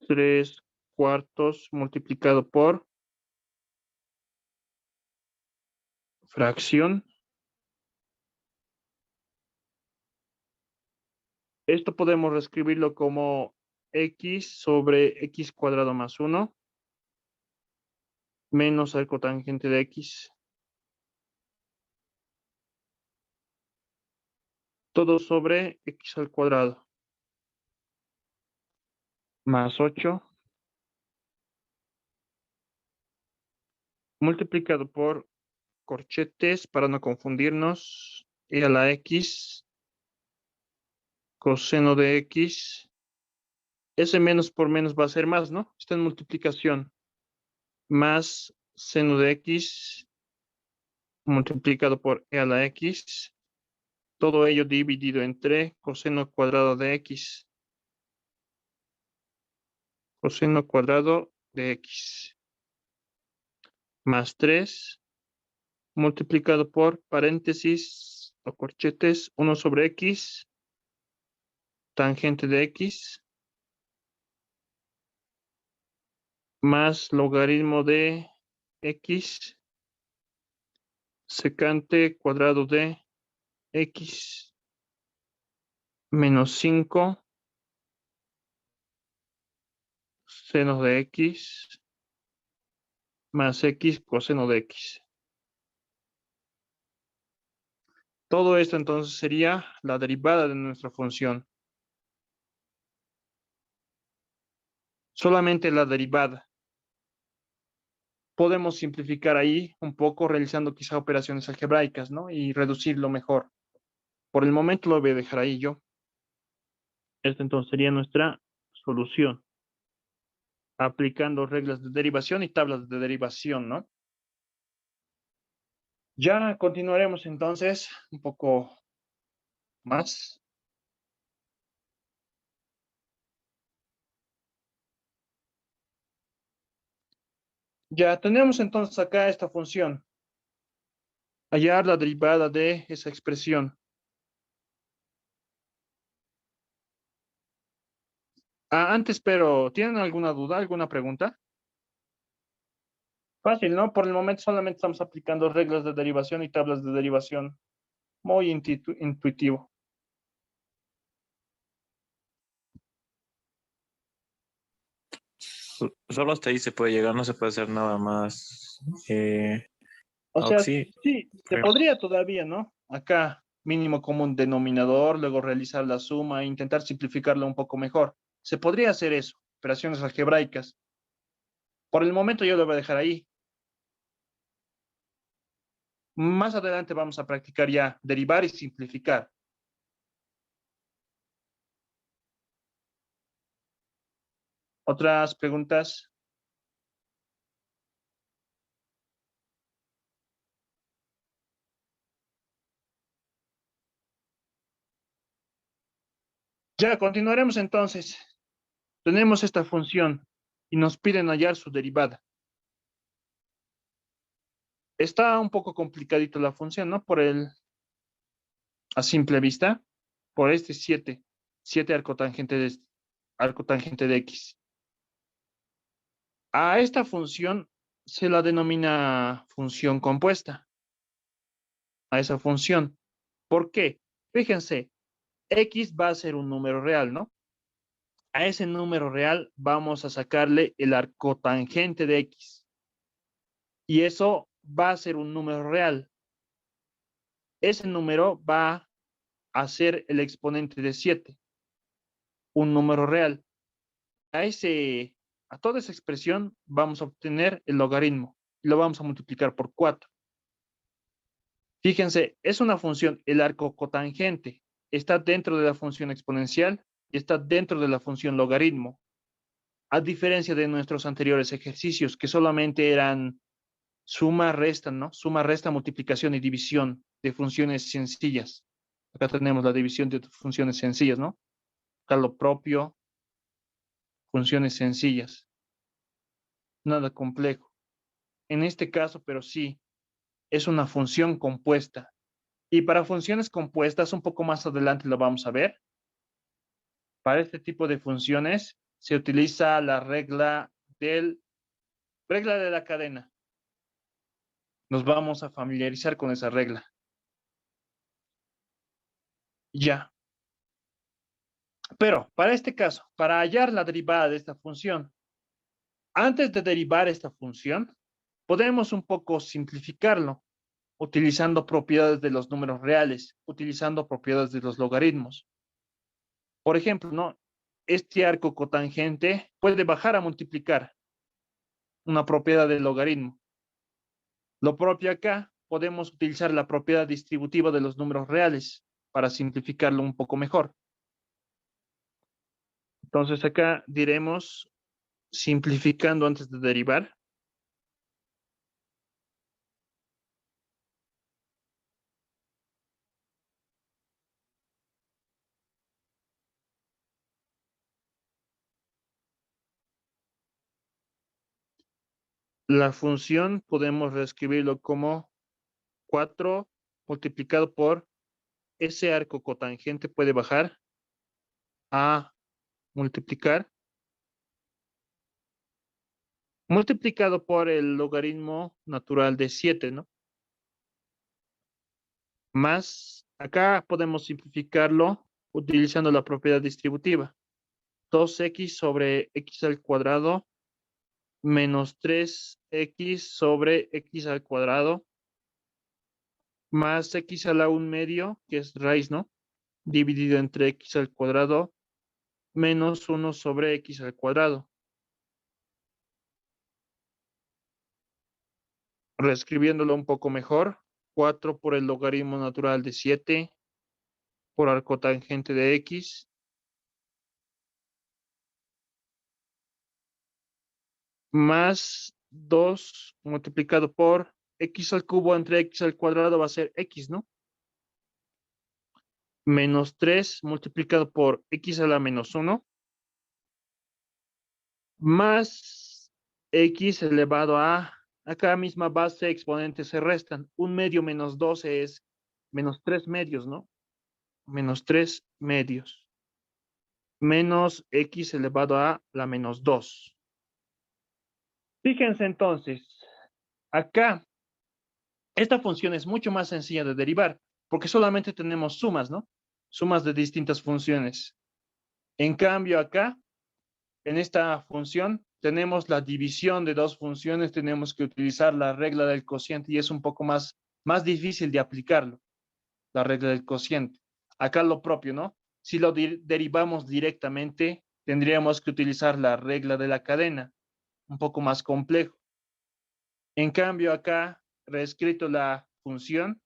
3/4 multiplicado por fracción. Esto podemos reescribirlo como X sobre X cuadrado más 1. menos el cotangente de X. Todo sobre X al cuadrado. Más 8. Multiplicado por corchetes para no confundirnos. Y a la X. Coseno de X. Ese menos por menos va a ser más, ¿no? Está en multiplicación. Más seno de X multiplicado por e a la X. Todo ello dividido entre coseno cuadrado de X. Coseno cuadrado de X. Más 3 multiplicado por paréntesis o corchetes 1 sobre X. Tangente de X. Más logaritmo de X. Secante cuadrado de X. Menos 5. Seno de X. Más X coseno de X. Todo esto entonces sería la derivada de nuestra función. Solamente la derivada. Podemos simplificar ahí un poco realizando quizá operaciones algebraicas, ¿no? Y reducirlo mejor. Por el momento lo voy a dejar ahí yo. Esta entonces sería nuestra solución. Aplicando reglas de derivación y tablas de derivación, ¿no? Ya continuaremos entonces un poco más. Ya tenemos entonces acá esta función. Hallar la derivada de esa expresión. Antes, pero ¿tienen alguna duda, alguna pregunta? Fácil, ¿no? Por el momento solamente estamos aplicando reglas de derivación y tablas de derivación. Muy intuitivo. Solo hasta ahí se puede llegar, no se puede hacer nada más. O sea, Sí, sí, se creo. podría todavía, ¿no? Acá, mínimo común denominador, luego realizar la suma e intentar simplificarlo un poco mejor. Se podría hacer eso, operaciones algebraicas. Por el momento yo lo voy a dejar ahí. Más adelante vamos a practicar ya derivar y simplificar. ¿Otras preguntas? Ya, continuaremos entonces. Tenemos esta función y nos piden hallar su derivada. Está un poco complicadito la función, ¿no? A simple vista, por este 7 arcotangente de X. A esta función se la denomina función compuesta. A esa función. ¿Por qué? Fíjense, X va a ser un número real, ¿no? A ese número real vamos a sacarle el arcotangente de X. Y eso va a ser un número real. Ese número va a ser el exponente de 7, un número real. A toda esa expresión vamos a obtener el logaritmo y lo vamos a multiplicar por 4. Fíjense, es una función, el arco cotangente está dentro de la función exponencial y está dentro de la función logaritmo, a diferencia de nuestros anteriores ejercicios que solamente eran suma, resta, ¿no? Suma, resta, multiplicación y división de funciones sencillas. Acá tenemos la división de funciones sencillas, ¿no? Acá lo propio, funciones sencillas, nada complejo. En este caso, pero sí, es una función compuesta. Y para funciones compuestas, un poco más adelante lo vamos a ver. Para este tipo de funciones se utiliza la regla de la cadena. Nos vamos a familiarizar con esa regla. Ya. Pero para este caso, para hallar la derivada de esta función, antes de derivar esta función, Podemos un poco simplificarlo utilizando propiedades de los números reales, utilizando propiedades de los logaritmos. Por ejemplo, ¿no? Este arco cotangente puede bajar a multiplicar una propiedad del logaritmo. Lo propio acá, podemos utilizar la propiedad distributiva de los números reales para simplificarlo un poco mejor. Entonces acá diremos, simplificando antes de derivar, la función podemos reescribirlo como 4 multiplicado por ese arco cotangente puede bajar a multiplicar, multiplicado por el logaritmo natural de 7, ¿no? Más, acá podemos simplificarlo utilizando la propiedad distributiva. 2x sobre x al cuadrado menos 3x sobre x al cuadrado más x a la 1/2, que es raíz, ¿no? Dividido entre x al cuadrado menos 1 sobre x al cuadrado. Reescribiéndolo un poco mejor, 4 por el logaritmo natural de 7 por arcotangente de x más 2 multiplicado por x al cubo entre x al cuadrado va a ser x, ¿no? Menos 3 multiplicado por x a la menos 1 más x elevado a, acá misma base exponentes se restan. 1/2 menos 12 es menos 3 medios, ¿no? Menos 3 medios. Menos x elevado a la menos 2. Fíjense entonces, acá, esta función es mucho más sencilla de derivar, porque solamente tenemos sumas, ¿no? Sumas de distintas funciones. En cambio, acá, en esta función, tenemos la división de dos funciones, tenemos que utilizar la regla del cociente y es un poco más difícil de aplicarlo, la regla del cociente. Acá lo propio, ¿no? Si lo derivamos directamente, tendríamos que utilizar la regla de la cadena, un poco más complejo. En cambio, acá, reescrito la función,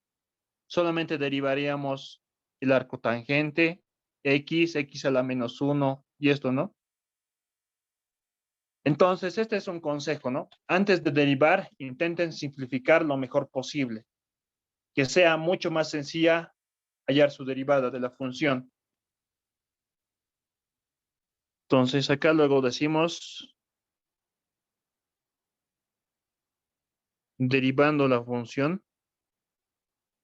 solamente derivaríamos el arco tangente, x a la menos 1 y esto, ¿no? Entonces, este es un consejo, ¿no? Antes de derivar, intenten simplificar lo mejor posible, que sea mucho más sencilla hallar su derivada de la función. Entonces, acá luego decimos, derivando la función,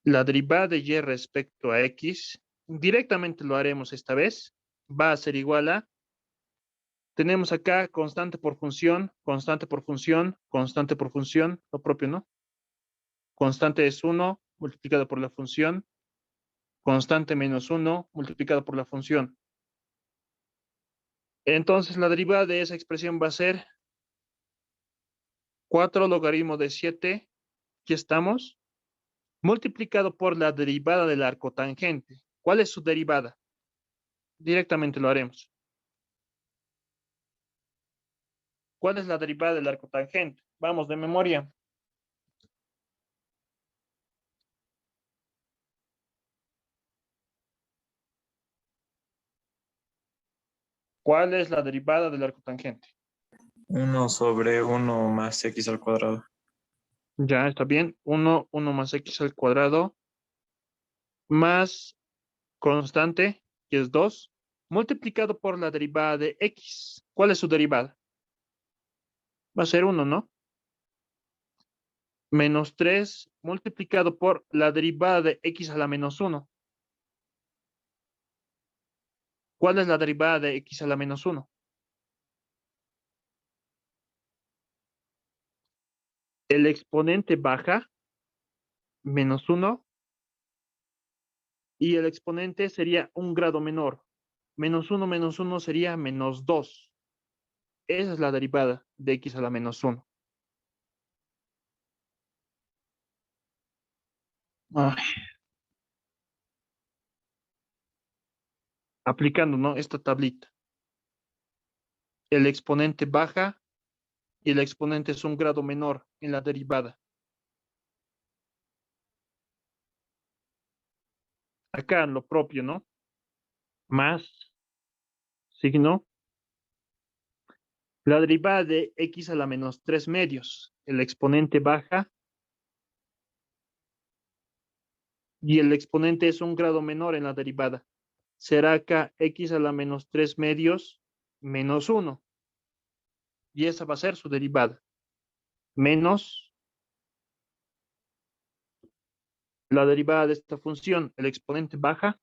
la derivada de y respecto a x, directamente lo haremos esta vez, va a ser igual a, tenemos acá constante por función, constante por función, constante por función, lo propio, ¿no? Constante es 1 multiplicado por la función, constante menos 1 multiplicado por la función. Entonces, la derivada de esa expresión va a ser 4 logaritmo de 7, aquí estamos, multiplicado por la derivada del arco tangente. ¿Cuál es su derivada? Directamente lo haremos. ¿Cuál es la derivada del arco tangente? Vamos, de memoria. ¿Cuál es la derivada del arco tangente? 1 sobre 1 más x al cuadrado. Ya, está bien. 1 más x al cuadrado más constante, que es 2, multiplicado por la derivada de x. ¿Cuál es su derivada? Va a ser 1, ¿no? Menos 3 multiplicado por la derivada de x a la menos 1. ¿Cuál es la derivada de x a la menos 1? El exponente baja, menos 1, y el exponente sería un grado menor. Menos 1 sería menos 2. Esa es la derivada de x a la menos 1. Ay, aplicando, ¿no? Esta tablita. El exponente baja y el exponente es un grado menor en la derivada. Acá lo propio, ¿no? Más signo. La derivada de x a la menos 3 medios. El exponente baja y el exponente es un grado menor en la derivada. Será acá x a la menos 3 medios menos 1. Y esa va a ser su derivada. Menos la derivada de esta función, el exponente baja,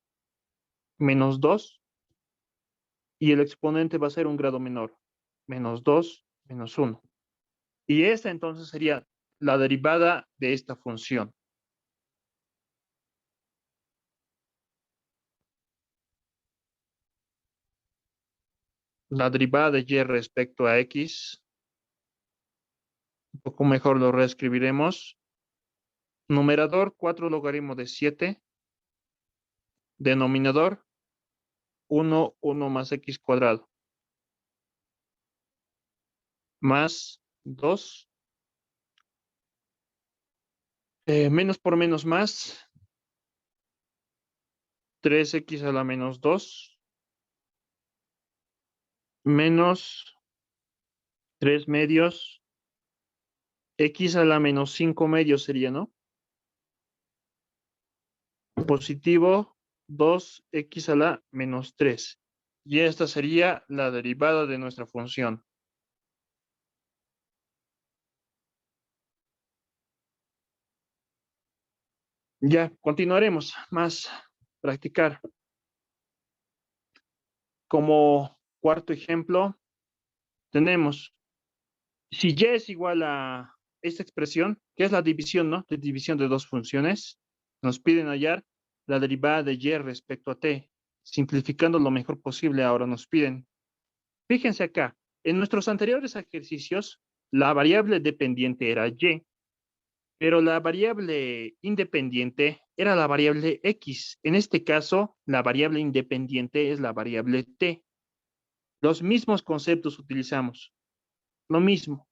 menos 2, y el exponente va a ser un grado menor, menos 2, menos 1. Y esta entonces sería la derivada de esta función. La derivada de y respecto a x, un poco mejor lo reescribiremos. Numerador 4 logaritmo de 7. Denominador 1, 1 más x cuadrado. Más 2. Menos por menos más. 3x a la menos 2. Menos 3 medios. X a la menos 5 medios sería, ¿no? Positivo 2x a la menos 3. Y esta sería la derivada de nuestra función. Ya, continuaremos más practicar. Como cuarto ejemplo, tenemos, si y es igual a esta expresión, que es la división, ¿no? De división de dos funciones, nos piden hallar la derivada de y respecto a t. Simplificando lo mejor posible, ahora nos piden. Fíjense acá, en nuestros anteriores ejercicios, la variable dependiente era y, pero la variable independiente era la variable x. En este caso, la variable independiente es la variable t. Los mismos conceptos utilizamos, lo mismo.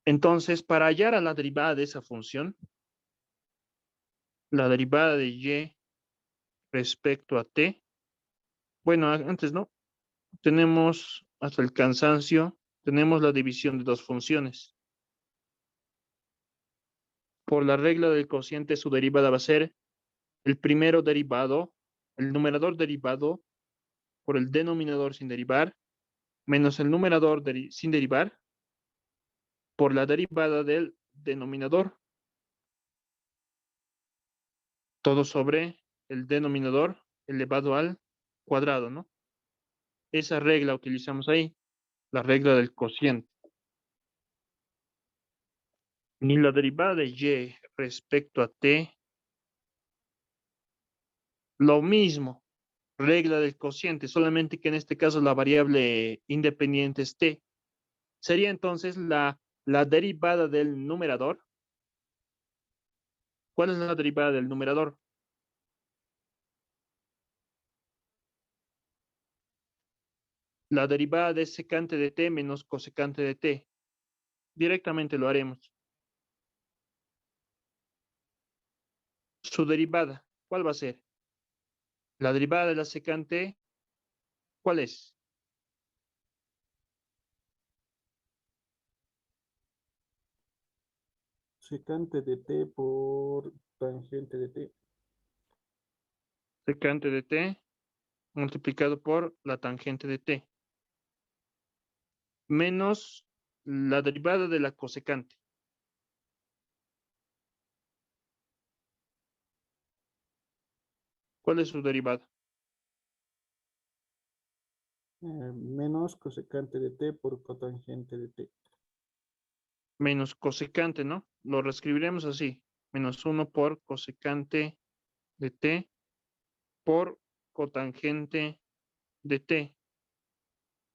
Entonces, para hallar a la derivada de esa función, la derivada de y respecto a t, bueno, antes no, tenemos hasta el cansancio, tenemos la división de dos funciones. Por la regla del cociente, su derivada va a ser el primero derivado, el numerador derivado por el denominador sin derivar, menos el numerador sin derivar por la derivada del denominador. Todo sobre el denominador elevado al cuadrado, ¿no? Esa regla utilizamos ahí, la regla del cociente. Ni la derivada de y respecto a t, lo mismo, regla del cociente, solamente que en este caso la variable independiente es t. Sería entonces la derivada del numerador. ¿Cuál es la derivada del numerador? La derivada de secante de t menos cosecante de t. Directamente lo haremos. Su derivada, ¿cuál va a ser? La derivada de la secante, ¿cuál es? Secante de t por tangente de t. Secante de t multiplicado por la tangente de t. Menos la derivada de la cosecante. ¿Cuál es su derivada? Menos cosecante de t por cotangente de t. Menos cosecante, ¿no? Lo reescribiremos así. Menos 1 por cosecante de t por cotangente de t.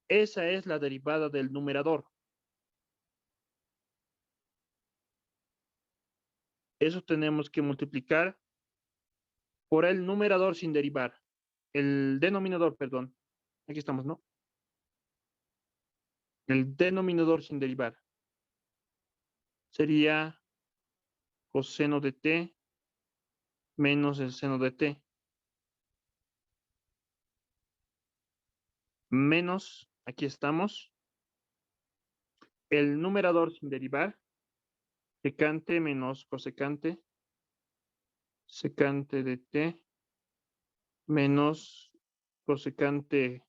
Esa es la derivada del numerador. Eso tenemos que multiplicar por el numerador sin derivar. El denominador, perdón. Aquí estamos, ¿no? El denominador sin derivar. Sería coseno de t menos el seno de t. Menos, aquí estamos, el numerador sin derivar, secante menos cosecante, secante de t menos cosecante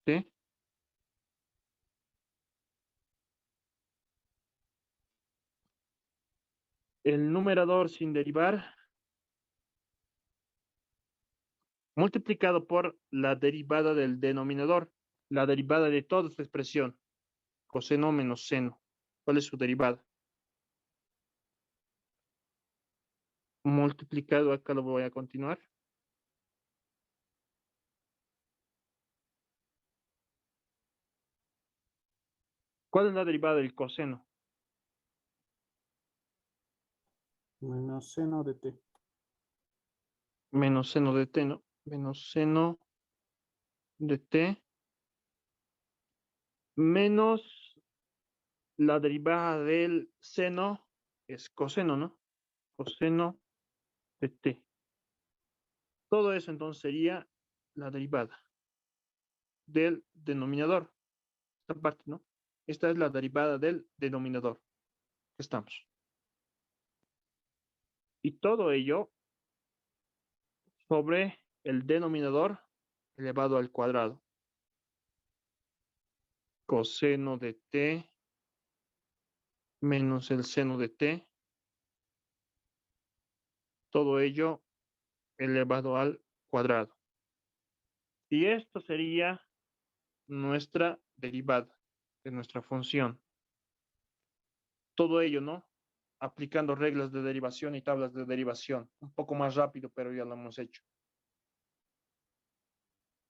t. El numerador sin derivar multiplicado por la derivada del denominador, la derivada de toda esta expresión, coseno menos seno. ¿Cuál es su derivada? Multiplicado, acá lo voy a continuar. ¿Cuál es la derivada del coseno? Menos seno de t. Menos seno de t, ¿no? Menos seno de t menos la derivada del seno es coseno, ¿no? Coseno de t. Todo eso entonces sería la derivada del denominador. Esta parte, ¿no? Esta es la derivada del denominador. Estamos. Y todo ello sobre el denominador elevado al cuadrado. Coseno de t menos el seno de t. Todo ello elevado al cuadrado. Y esto sería nuestra derivada de nuestra función. Todo ello, ¿no? Aplicando reglas de derivación y tablas de derivación. Un poco más rápido, pero ya lo hemos hecho.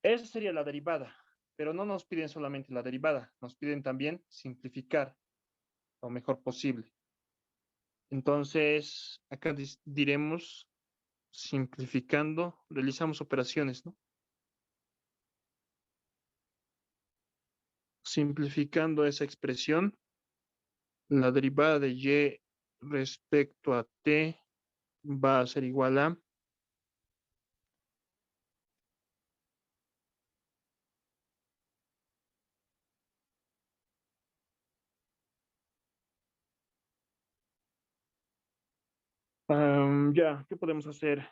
Esa sería la derivada, pero no nos piden solamente la derivada, nos piden también simplificar lo mejor posible. Entonces, acá diremos simplificando, realizamos operaciones, ¿no? Simplificando esa expresión, la derivada de y respecto a t va a ser igual a ya, ¿qué podemos hacer?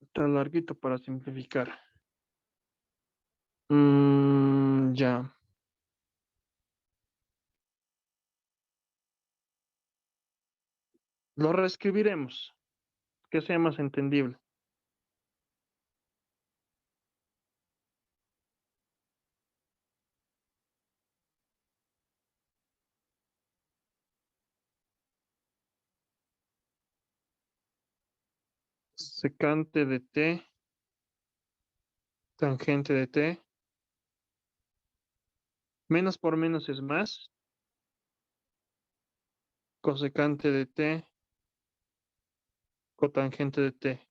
Está larguito para simplificar. Ya. Lo reescribiremos, que sea más entendible. Secante de t, tangente de t. Menos por menos es más. Cosecante de t, cotangente de t.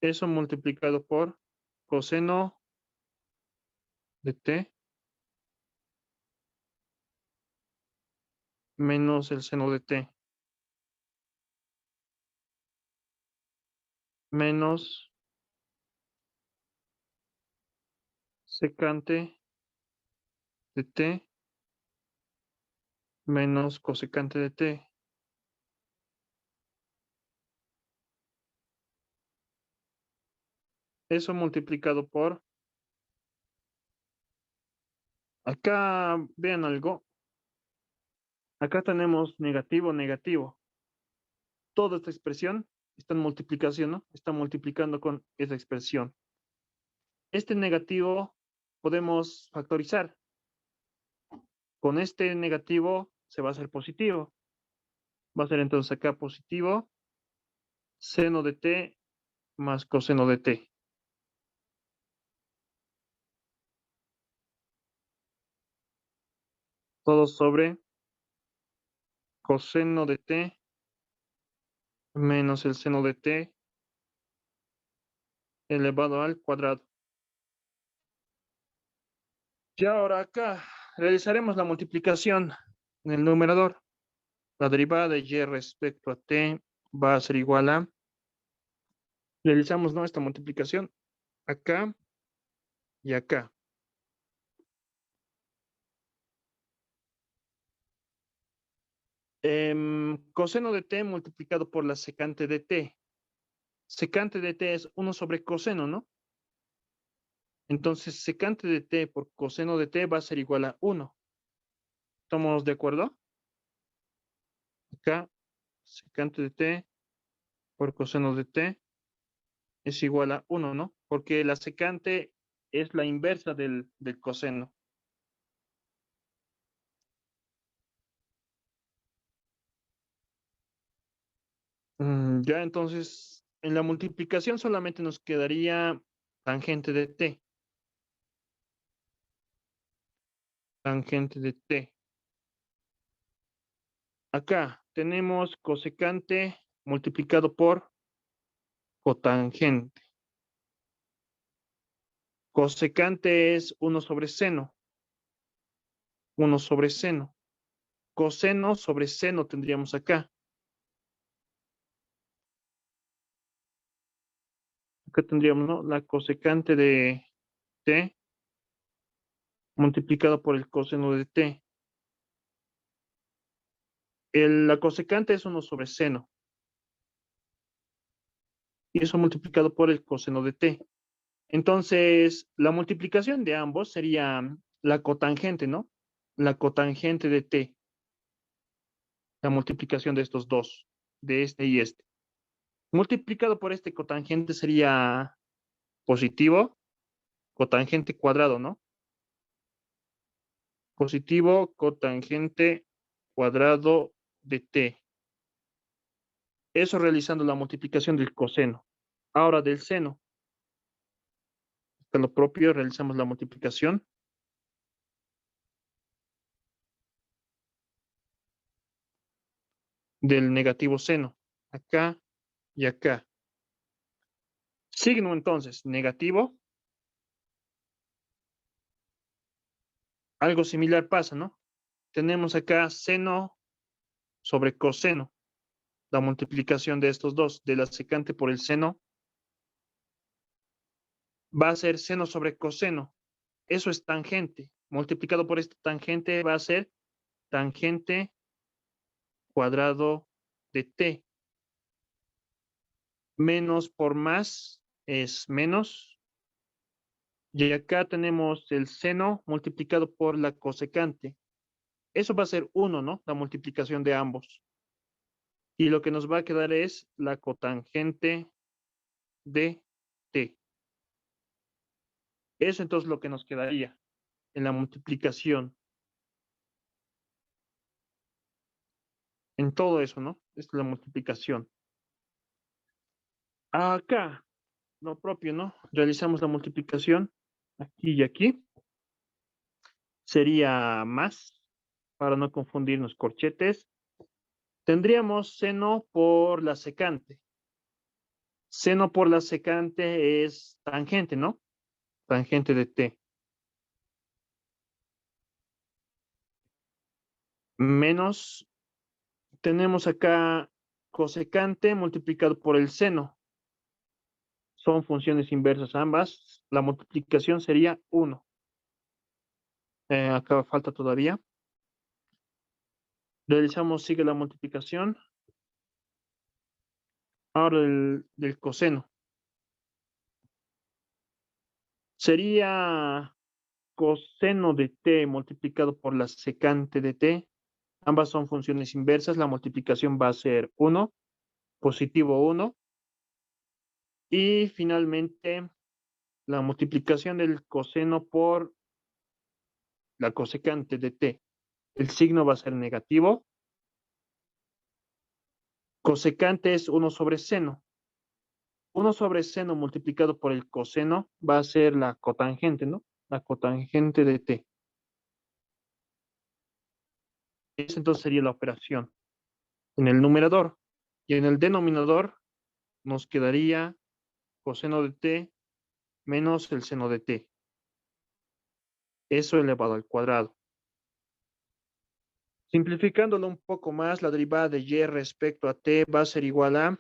Eso multiplicado por coseno de t menos el seno de t menos secante de t menos cosecante de t. Eso multiplicado por, acá vean algo, acá tenemos negativo, negativo. Toda esta expresión está en multiplicación, ¿no? Está multiplicando con esa expresión. Este negativo podemos factorizar. Con este negativo se va a hacer positivo. Va a ser entonces acá positivo, seno de t más coseno de t. Todo sobre coseno de t menos el seno de t elevado al cuadrado. Y ahora acá realizaremos la multiplicación en el numerador. La derivada de y respecto a t va a ser igual a, realizamos nuestra multiplicación acá y acá. Coseno de t multiplicado por la secante de t. Secante de t es 1 sobre coseno, ¿no? Entonces, secante de t por coseno de t va a ser igual a 1. ¿Estamos de acuerdo? Acá, secante de t por coseno de t es igual a 1, ¿no? Porque la secante es la inversa del coseno. Ya entonces, en la multiplicación solamente nos quedaría tangente de t. Tangente de t. Acá tenemos cosecante multiplicado por cotangente. Cosecante es 1 sobre seno. 1 sobre seno. Coseno sobre seno tendríamos acá. Acá tendríamos, ¿no? La cosecante de t multiplicado por el coseno de t. La cosecante es 1 sobre seno. Y eso multiplicado por el coseno de t. Entonces, la multiplicación de ambos sería la cotangente, ¿no? La cotangente de t. La multiplicación de estos dos, de este y este. Multiplicado por este cotangente sería positivo, cotangente cuadrado, ¿no? Positivo cotangente cuadrado de t. Eso realizando la multiplicación del coseno. Ahora del seno. Con lo propio realizamos la multiplicación. Del negativo seno. Acá y acá. Signo entonces, negativo. Algo similar pasa, ¿no? Tenemos acá seno sobre coseno. La multiplicación de estos dos, de la secante por el seno, va a ser seno sobre coseno. Eso es tangente. Multiplicado por este tangente va a ser tangente cuadrado de t. Menos por más es menos. Y acá tenemos el seno multiplicado por la cosecante. Eso va a ser 1, ¿no? La multiplicación de ambos. Y lo que nos va a quedar es la cotangente de t. Eso entonces lo que nos quedaría en la multiplicación. En todo eso, ¿no? Esta es la multiplicación. Acá, lo propio, ¿no? Realizamos la multiplicación aquí y aquí. Sería más, para no confundirnos corchetes. Tendríamos seno por la secante. Seno por la secante es tangente, ¿no? Tangente de t. Menos, tenemos acá cosecante multiplicado por el seno. Son funciones inversas ambas. La multiplicación sería 1. Acá falta todavía. Realizamos, sigue la multiplicación. Ahora del coseno. Sería coseno de t multiplicado por la secante de t. Ambas son funciones inversas. La multiplicación va a ser 1, positivo 1. Y finalmente, la multiplicación del coseno por la cosecante de t. el signo va a ser negativo. Cosecante es 1 sobre seno. 1 sobre seno multiplicado por el coseno va a ser la cotangente, ¿no? La cotangente de t. Esa entonces sería la operación en el numerador. Y en el denominador nos quedaría coseno de t menos el seno de t. Eso elevado al cuadrado. Simplificándolo un poco más, la derivada de y respecto a t va a ser igual a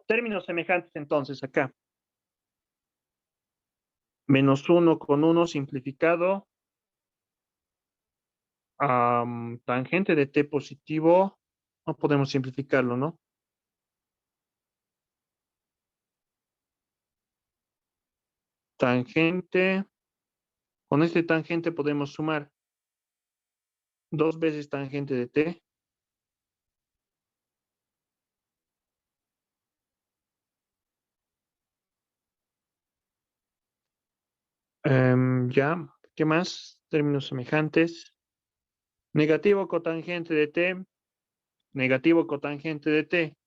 términos semejantes entonces acá. Menos 1 con 1 simplificado. Tangente de t positivo. No podemos simplificarlo, ¿no? Tangente. Con este tangente podemos sumar 2 veces tangente de t. Ya, ¿qué más? Términos semejantes. Negativo cotangente de t. Negativo cotangente de t.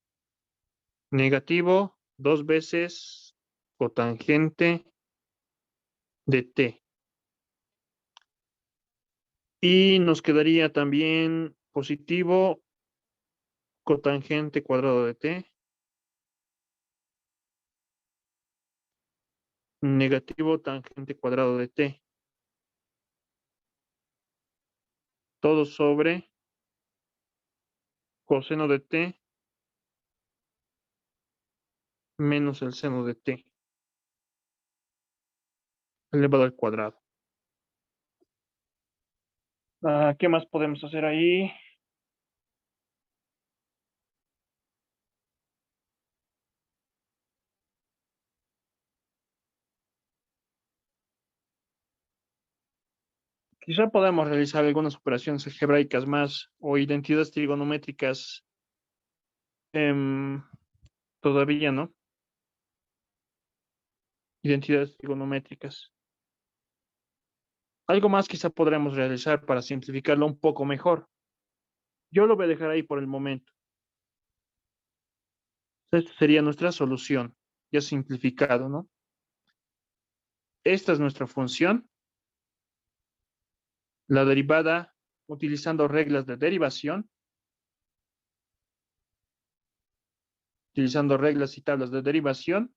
Negativo 2 veces cotangente de t. Y nos quedaría también positivo cotangente cuadrado de t. Negativo tangente cuadrado de t. Todo sobre coseno de t menos el seno de t elevado al cuadrado. ¿Qué más podemos hacer ahí? Quizá podamos realizar algunas operaciones algebraicas más o identidades trigonométricas todavía, ¿no? Identidades trigonométricas. Algo más quizá podremos realizar para simplificarlo un poco mejor. Yo lo voy a dejar ahí por el momento. Esta sería nuestra solución, ya simplificado, ¿no? Esta es nuestra función. La derivada utilizando reglas de derivación, utilizando reglas y tablas de derivación,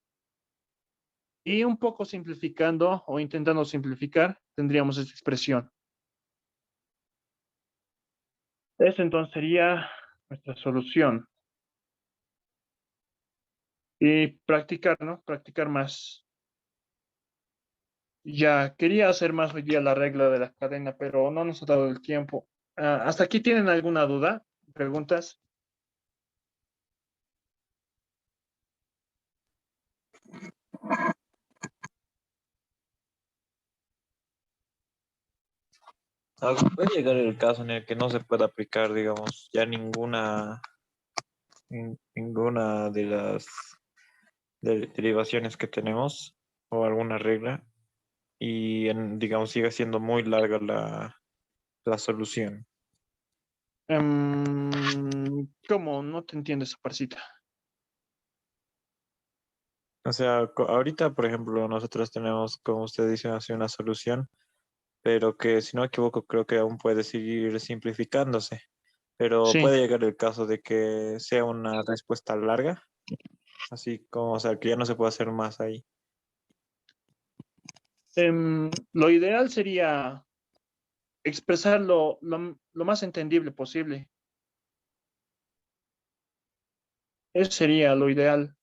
y un poco simplificando o intentando simplificar, tendríamos esta expresión. Esta entonces sería nuestra solución. Y practicar, ¿no? Practicar más. Ya quería hacer más hoy día la regla de la cadena, pero no nos ha dado el tiempo. ¿Hasta aquí tienen alguna duda? ¿Preguntas? Puede llegar el caso en el que no se pueda aplicar, digamos, ya ninguna de las derivaciones que tenemos o alguna regla y, digamos, siga siendo muy larga la solución. ¿Cómo? No te entiendo esa parcita. O sea, ahorita, por ejemplo, nosotros tenemos, como usted dice, así una solución, pero que si no me equivoco, creo que aún puede seguir simplificándose. Pero Sí. puede llegar el caso de que sea una respuesta larga, así como, o sea, que ya no se puede hacer más ahí. Lo ideal sería expresarlo lo más entendible posible. Eso sería lo ideal.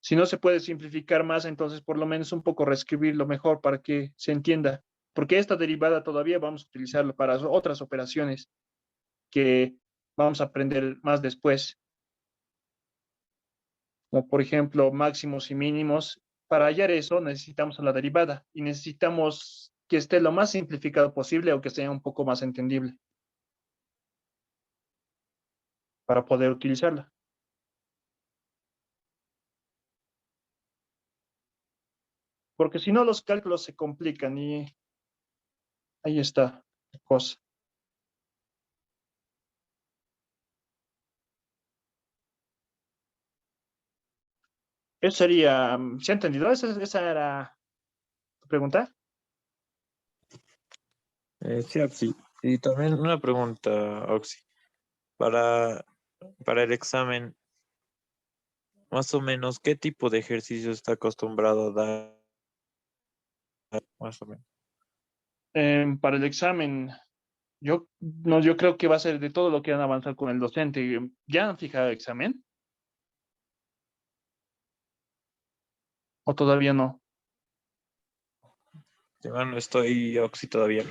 Si no se puede simplificar más, entonces por lo menos un poco reescribirlo mejor para que se entienda. Porque esta derivada todavía vamos a utilizarla para otras operaciones que vamos a aprender más después, como por ejemplo máximos y mínimos. Para hallar eso necesitamos la derivada y necesitamos que esté lo más simplificado posible o que sea un poco más entendible para poder utilizarla. Porque si no los cálculos se complican y Ahí está la cosa. Eso sería, ¿se ha entendido? Esa era tu pregunta. Sí, Oxy. Y también una pregunta, Oxy. Para, para el examen, más o menos, ¿qué tipo de ejercicio está acostumbrado a dar? Más o menos. Para el examen, yo, no, yo creo que va a ser de todo lo que han avanzado con el docente. ¿Ya han fijado el examen? ¿O todavía no? Sí, bueno, estoy Oxy todavía.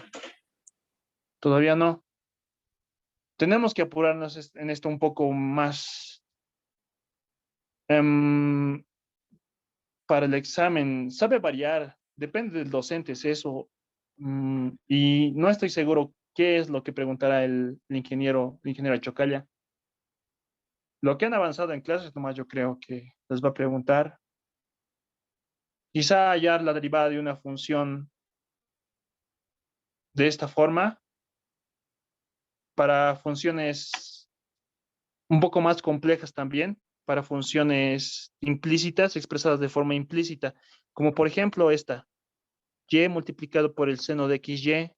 Todavía no. Tenemos que apurarnos en esto un poco más. Em, para el examen, sabe variar, depende del docente, es eso. Y no estoy seguro qué es lo que preguntará el ingeniero Chocalla. Lo que han avanzado en clases, nomás yo creo que les va a preguntar. Quizá hallar la derivada de una función de esta forma para funciones un poco más complejas también, para funciones implícitas, expresadas de forma implícita, como por ejemplo esta, y multiplicado por el seno de xy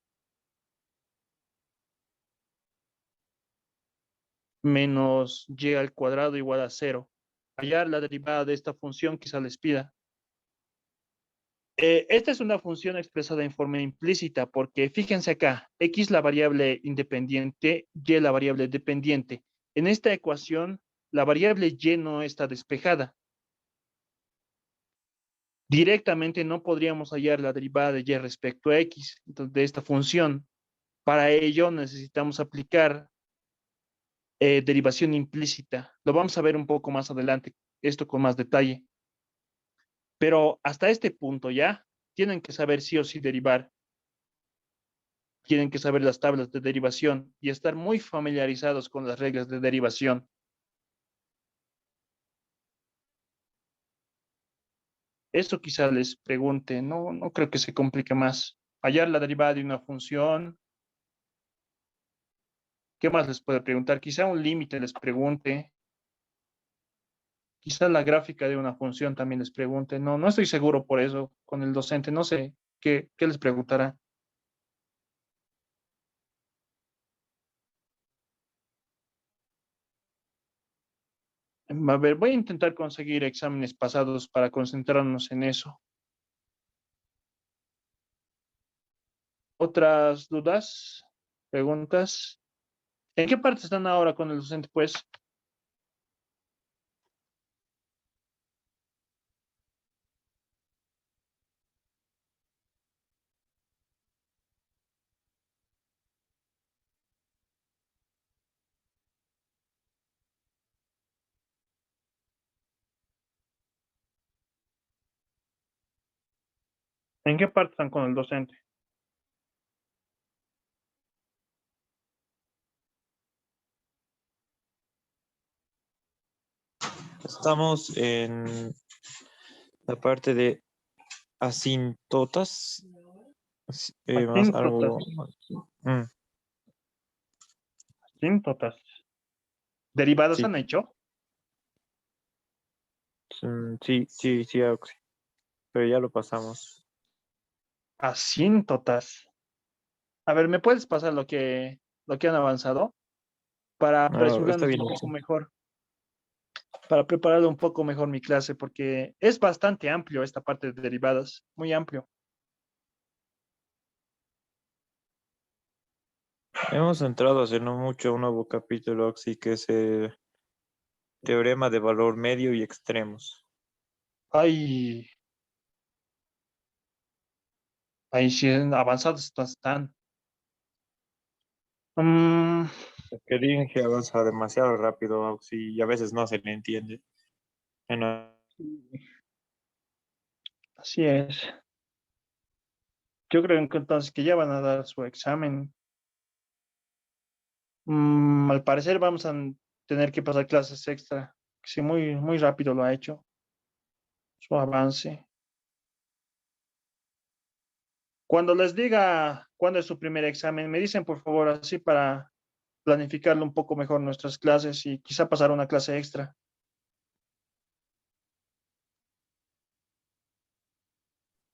menos y al cuadrado igual a cero. Hallar la derivada de esta función quizá les pida. Esta es una función expresada en forma implícita porque fíjense acá, x la variable independiente, y la variable dependiente. En esta ecuación, la variable y no está despejada. Directamente no podríamos hallar la derivada de y respecto a x, entonces, de esta función. Para ello necesitamos aplicar derivación implícita. Lo vamos a ver un poco más adelante, esto con más detalle. Pero hasta este punto ya tienen que saber sí o sí derivar, tienen que saber las tablas de derivación y estar muy familiarizados con las reglas de derivación. Eso quizá les pregunte, no, no creo que se complique más. Hallar la derivada de una función, ¿qué más les puede preguntar? Quizá un límite les pregunte, quizá la gráfica de una función también les pregunte. No, no estoy seguro por eso con el docente, no sé qué les preguntará. A ver, voy a intentar conseguir exámenes pasados para concentrarnos en eso. ¿Otras dudas? ¿Preguntas? ¿En qué parte están ahora con el docente, pues? ¿En qué parte están con el docente? Estamos en la parte de asíntotas, más Asíntotas, algo. mm, asíntotas. ¿Derivadas sí, han hecho? sí, sí, sí, Oxy, pero ya lo pasamos. Asíntotas. A ver, ¿me puedes pasar lo que han avanzado para No, está apresurarnos bien, un poco Oxy. mejor, para preparar un poco mejor mi clase, porque es bastante amplio esta parte de derivadas, muy amplio. Hemos entrado hace no mucho a un nuevo capítulo, Oxy, que es el teorema de valor medio y extremos. Ay, ahí sí avanzados están. Mm, Es que dije que avanza demasiado rápido, Oxy, y a veces no se le entiende. Bueno, así es. Yo creo que entonces que ya van a dar su examen. Al parecer vamos a tener que pasar clases extra. Sí, muy, muy rápido lo ha hecho, su avance. Cuando les diga ¿cuándo es su primer examen? Me dicen, por favor, así para planificarlo un poco mejor nuestras clases y quizá pasar una clase extra.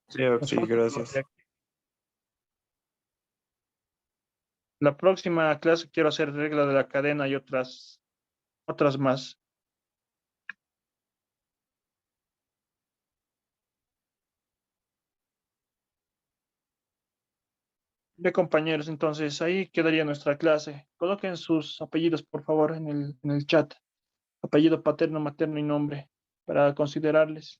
Sí, Nos Oxy, falta gracias. la próxima clase quiero hacer regla de la cadena y otras más. De compañeros, entonces ahí quedaría nuestra clase. Coloquen sus apellidos, por favor, en el chat. Apellido paterno, materno y nombre para considerarles.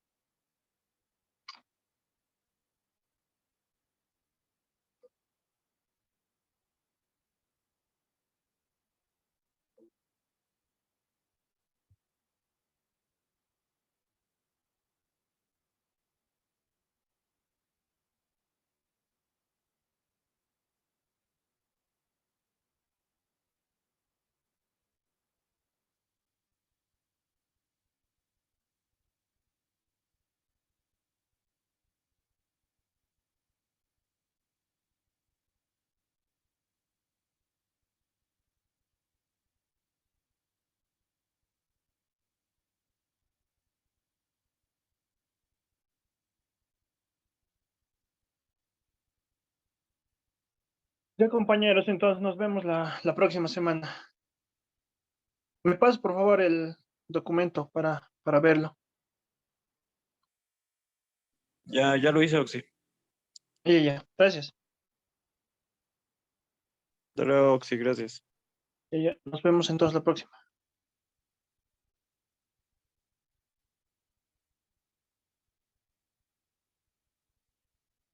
Ya, compañeros, entonces nos vemos la próxima semana. ¿Me pasas, por favor, el documento para verlo? Ya lo hice, Oxy. Ya, gracias. Hasta luego, Oxy, gracias. Ya. Nos vemos entonces la próxima.